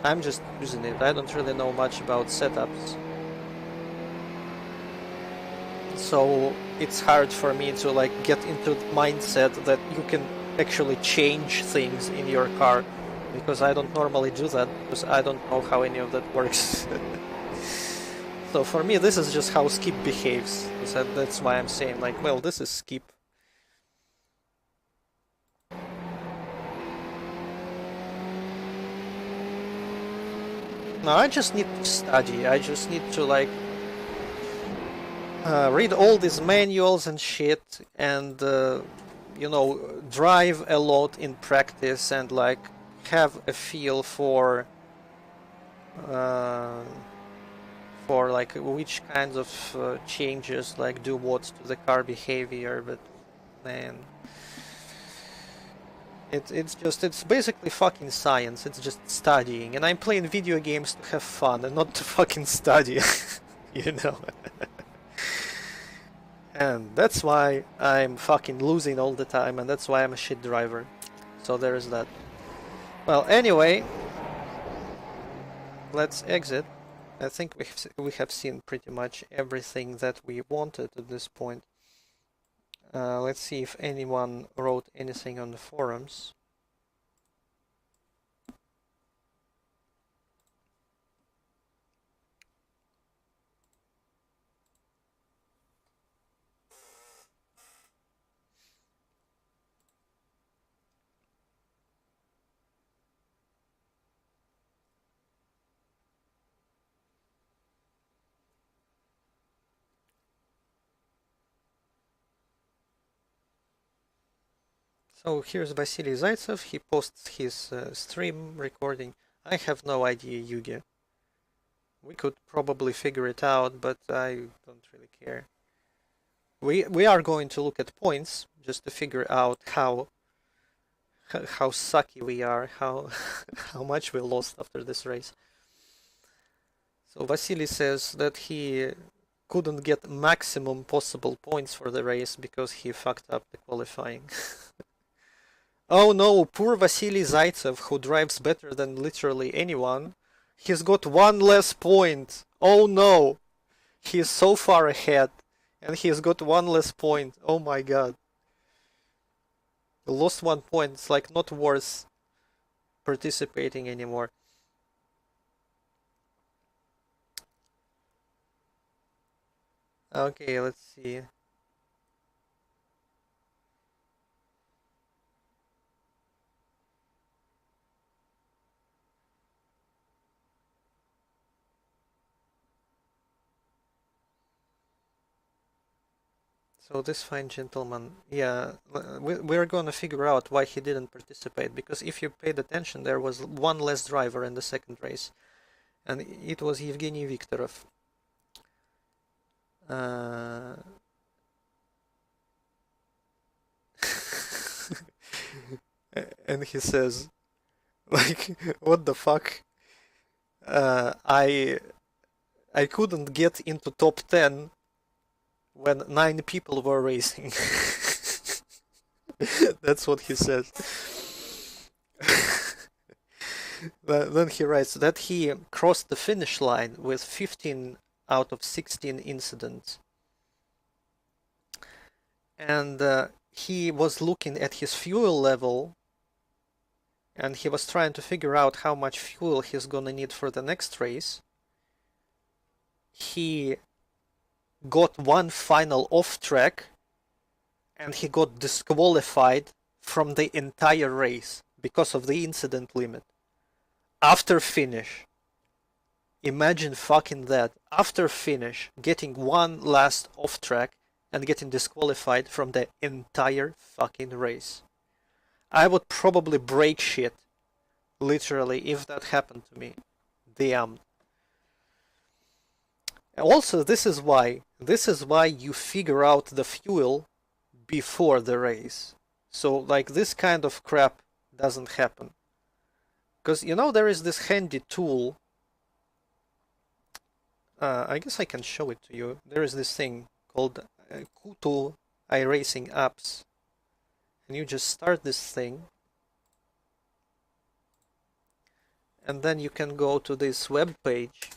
I'm just using it. I don't really know much about setups, so it's hard for me to like get into the mindset that you can actually change things in your car, because I don't normally do that, because I don't know how any of that works. So for me this is just how skip behaves, so that's why I'm saying like, well, this is skip. No, I just need to study. I just need to like read all these manuals and shit, and you know, drive a lot in practice and like have a feel for like which kinds of changes like do what to the car behavior. But man, it's basically fucking science. It's just studying, and I'm playing video games to have fun and not to fucking study. You know. And that's why I'm fucking losing all the time, and that's why I'm a shit driver. So there is that. Well, anyway, let's exit. I think we have seen pretty much everything that we wanted at this point. Let's see if anyone wrote anything on the forums. So here's Vasily Zaitsev. He posts his stream recording. I have no idea, Yugi. We could probably figure it out, but I don't really care. We are going to look at points just to figure out how sucky we are, how much we lost after this race. So Vasily says that he couldn't get maximum possible points for the race because he fucked up the qualifying. Oh no, poor Vasily Zaitsev, who drives better than literally anyone. He's got one less point. Oh no! He's so far ahead, and he's got one less point. Oh my god. Lost 1 point. It's like not worth participating anymore. Okay, let's see. So this fine gentleman, yeah, we're gonna figure out why he didn't participate, because if you paid attention, there was one less driver in the second race, and it was Evgeny Viktorov. And he says, like, what the fuck? I couldn't get into top 10 when 9 people were racing. That's what he says. Then he writes that he crossed the finish line with 15 out of 16 incidents. And he was looking at his fuel level, and he was trying to figure out how much fuel he's gonna need for the next race. He got one final off track, and he got disqualified from the entire race because of the incident limit. After finish. Imagine fucking that. After finish, getting one last off track and getting disqualified from the entire fucking race. I would probably break shit Literally, if that happened to me. Damn. Also, this is why you figure out the fuel before the race. So, like, this kind of crap doesn't happen. Because, you know, there is this handy tool. I guess I can show it to you. There is this thing called Kutu iRacing apps. And you just start this thing. And then you can go to this web page.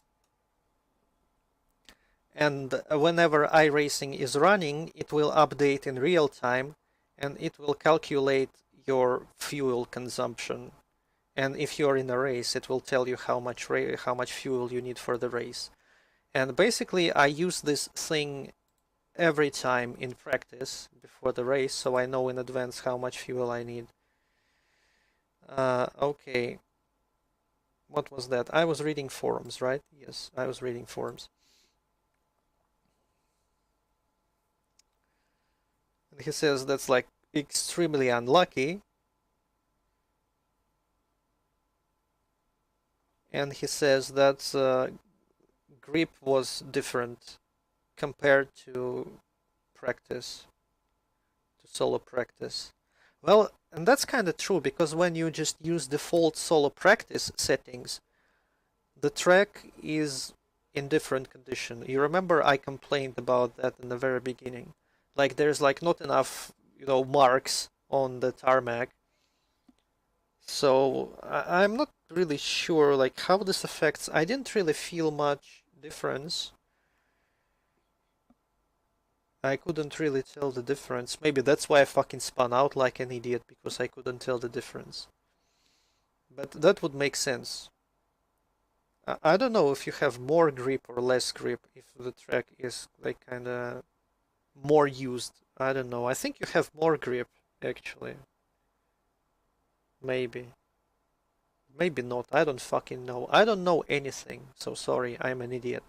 And whenever iRacing is running, it will update in real time and it will calculate your fuel consumption. And if you're in a race, it will tell you how much fuel you need for the race. And basically, I use this thing every time in practice before the race, so I know in advance how much fuel I need. Okay. What was that? I was reading forums, right? Yes, I was reading forums. And he says that's like extremely unlucky. And he says that grip was different compared to practice, to solo practice. Well, and that's kind of true, because when you just use default solo practice settings, the track is in different condition. You remember I complained about that in the very beginning. Like, there's like not enough, you know, marks on the tarmac. So I'm not really sure like how this affects. I didn't really feel much difference. I couldn't really tell the difference. Maybe that's why I fucking spun out like an idiot, because I couldn't tell the difference. But that would make sense. I don't know if you have more grip or less grip, if the track is like kinda more used. I don't know. I think you have more grip, actually. Maybe. Maybe not. I don't fucking know. I don't know anything. So sorry, I'm an idiot.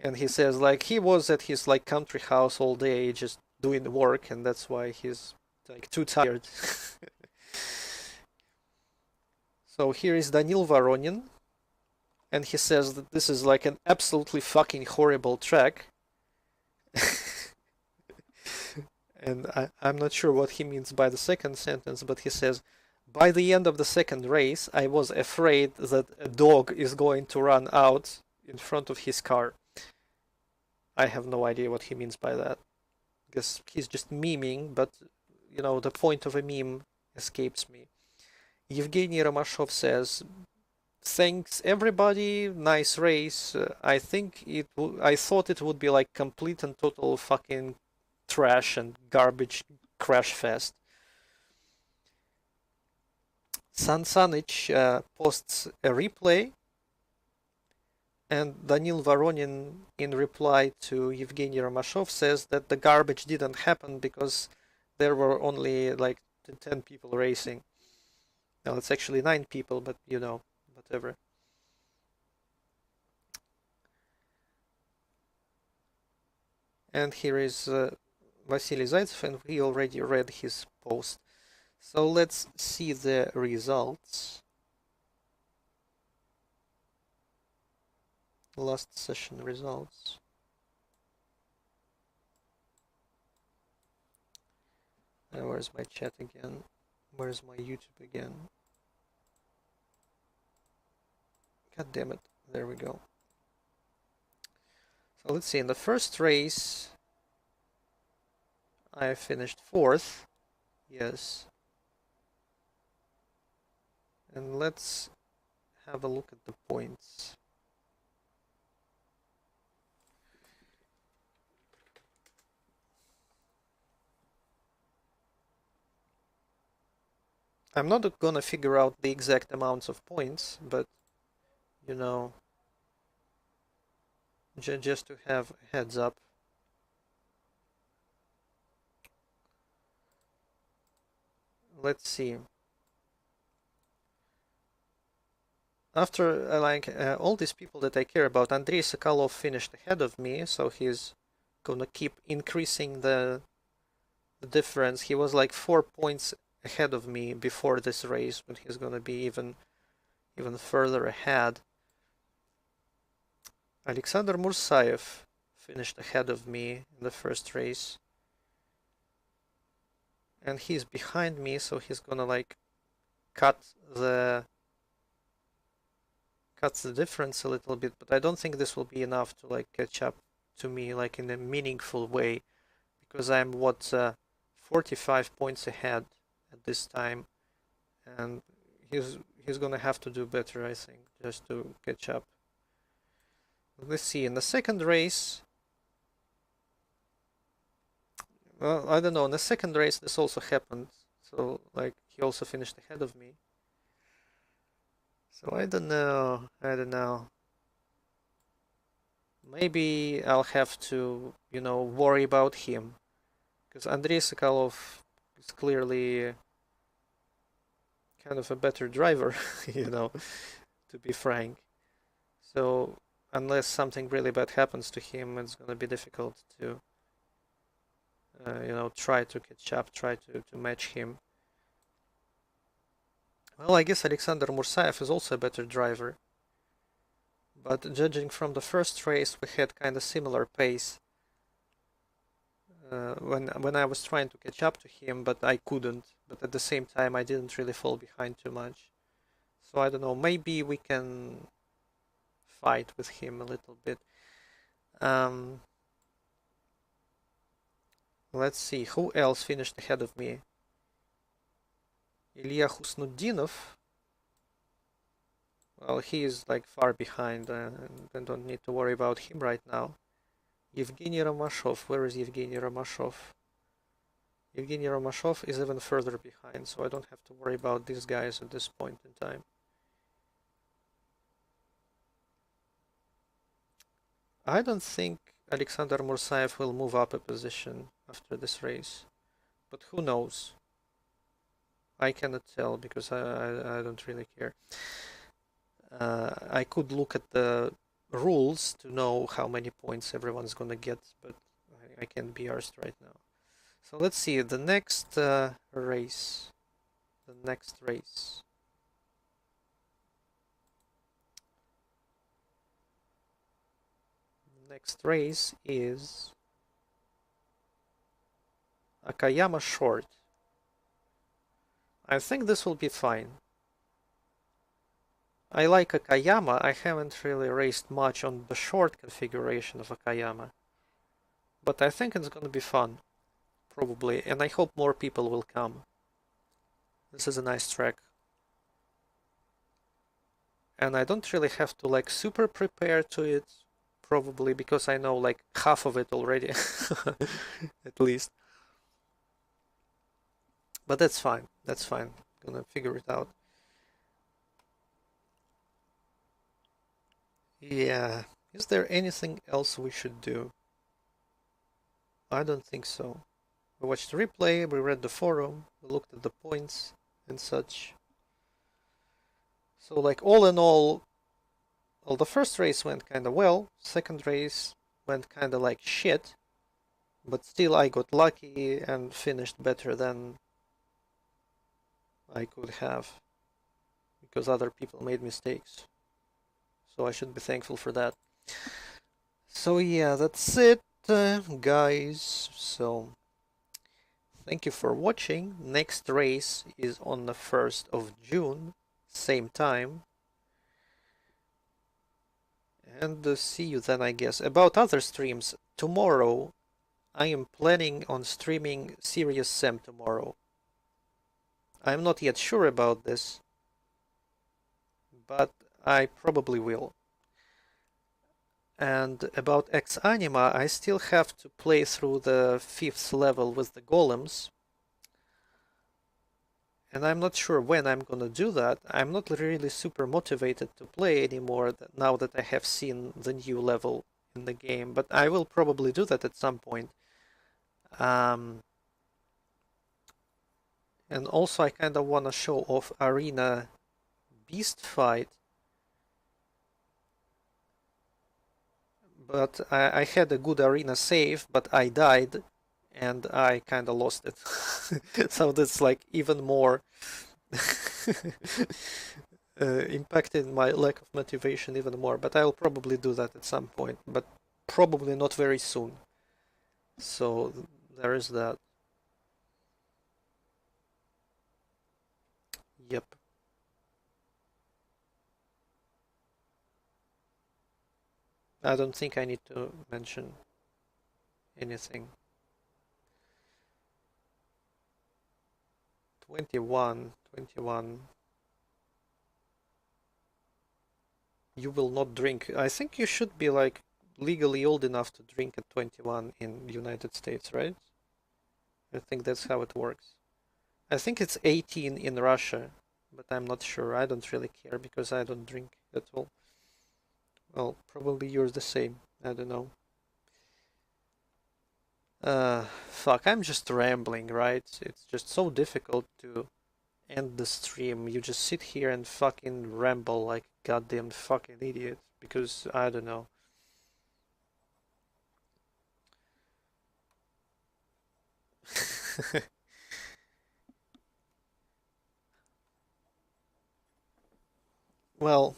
And he says like he was at his like country house all day just doing the work, and that's why he's like too tired. So here is Danil Voronin, and he says that this is like an absolutely fucking horrible track. And I'm not sure what he means by the second sentence, but he says, by the end of the second race, I was afraid that a dog is going to run out in front of his car. I have no idea what he means by that. I guess he's just memeing, but, you know, the point of a meme escapes me. Evgeny Romashov says, thanks everybody, nice race. I thought it would be like complete and total fucking trash and garbage crash fest. San Sanich posts a replay, and Danil Voronin, in reply to Evgeny Romashov, says that the garbage didn't happen because there were only like 10 people racing. Now it's actually 9 people, but you know, whatever. And here is Vasily Zaitsev, and we already read his post. So let's see the results. Last session results. Where's my chat again? Where's my YouTube again? God damn it. There we go. So let's see. In the first race, I finished 4th. Yes. And let's have a look at the points. I'm not gonna figure out the exact amounts of points, but, you know, just to have a heads up. Let's see. After all these people that I care about, Andrei Sokolov finished ahead of me, so he's gonna keep increasing the difference. He was like 4 points ahead of me before this race, but he's gonna be even further ahead. Alexander Mursayev finished ahead of me in the first race, and he's behind me, so he's gonna like cut the difference a little bit, but I don't think this will be enough to like catch up to me like in a meaningful way, because I'm what 45 points ahead at this time, and he's gonna have to do better, I think, just to catch up. Let's see, in the second race, well, I don't know, in the second race this also happened, so like he also finished ahead of me. So I don't know. Maybe I'll have to, you know, worry about him, because Andrei Sokolov is clearly kind of a better driver, you know, to be frank. So unless something really bad happens to him, it's gonna be difficult to, you know, try to catch up, try to match him. Well, I guess Alexander Mursayev is also a better driver, but judging from the first race, we had kind of similar pace when I was trying to catch up to him, but I couldn't. But at the same time, I didn't really fall behind too much. So I don't know, maybe we can fight with him a little bit. Let's see, who else finished ahead of me? Ilya Husnudinov. Well, he is like far behind, and I don't need to worry about him right now. Evgeny Romashov, where is Evgeny Romashov? Evgeny Romashov is even further behind, so I don't have to worry about these guys at this point in time. I don't think Alexander Mursayev will move up a position after this race, but who knows? I cannot tell because I don't really care. I could look at the rules to know how many points everyone's gonna get, but I can't be arsed right now. So let's see, the next race. The next race. The next race is Akayama Short. I think this will be fine. I like Akayama. I haven't really raced much on the short configuration of Akayama, but I think it's gonna be fun, probably, and I hope more people will come. This is a nice track. And I don't really have to like super prepare to it, probably, because I know like half of it already, at least. But that's fine, that's fine. Gonna figure it out. Yeah, is there anything else we should do? I don't think so. We watched the replay, we read the forum, we looked at the points and such. So like all in all, well, the first race went kinda well, second race went kinda like shit, but still I got lucky and finished better than I could have, because other people made mistakes. So I should be thankful for that. So yeah, that's it, guys. So thank you for watching. Next race is on the 1st of June, same time. And see you then, I guess. About other streams, tomorrow I am planning on streaming Serious Sam tomorrow. I'm not yet sure about this, but I probably will. And about Ex Anima, I still have to play through the 5th level with the golems. And I'm not sure when I'm gonna do that. I'm not really super motivated to play anymore now that I have seen the new level in the game, but I will probably do that at some point. And also I kinda wanna show off Arena Beast Fight. But I had a good arena save, but I died, and I kind of lost it. So that's like even more impacted my lack of motivation even more. But I'll probably do that at some point, but probably not very soon. So there is that. Yep. I don't think I need to mention anything. 21. You will not drink. I think you should be like legally old enough to drink at 21 in the United States, right? I think that's how it works. I think it's 18 in Russia, but I'm not sure. I don't really care because I don't drink at all. Well, probably you're the same. I don't know. Fuck, I'm just rambling, right? It's just so difficult to end the stream. You just sit here and fucking ramble like a goddamn fucking idiot because I don't know. Well,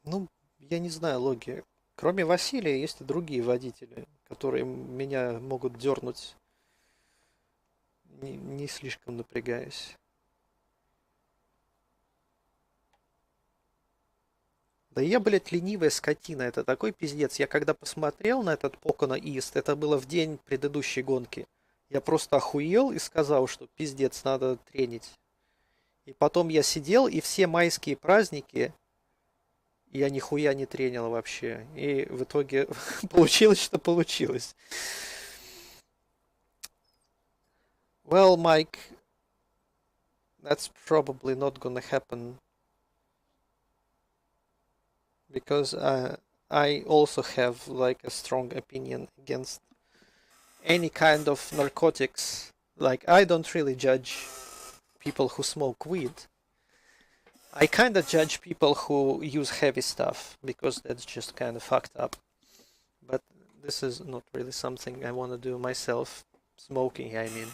ну, я не знаю, Логи. Кроме Василия есть и другие водители, которые меня могут дернуть, не слишком напрягаясь. Да я, блядь, ленивая скотина, это такой пиздец. Я когда посмотрел на этот Pocono East, это было в день предыдущей гонки. Я просто охуел и сказал, что пиздец, надо тренить. И потом я сидел, и все майские праздники я нихуя не тренил вообще. И в итоге получилось, что получилось. Well, Mike, that's probably not gonna happen. Because I also have like a strong opinion against any kind of narcotics. Like, I don't really judge people who smoke weed. I kind of judge people who use heavy stuff because that's just kind of fucked up. But this is not really something I want to do myself. Smoking, I mean.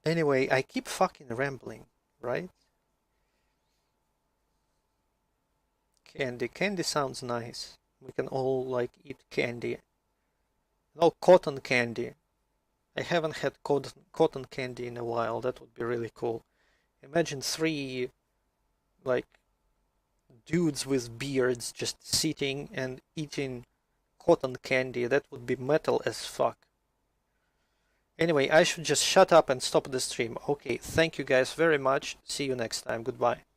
Anyway, I keep fucking rambling, right? Candy. Candy sounds nice. We can all like eat candy. No, cotton candy. I haven't had cotton candy in a while. That would be really cool. Imagine 3 like dudes with beards just sitting and eating cotton candy. That would be metal as fuck. Anyway, I should just shut up and stop the stream. Okay, thank you guys very much. See you next time. Goodbye.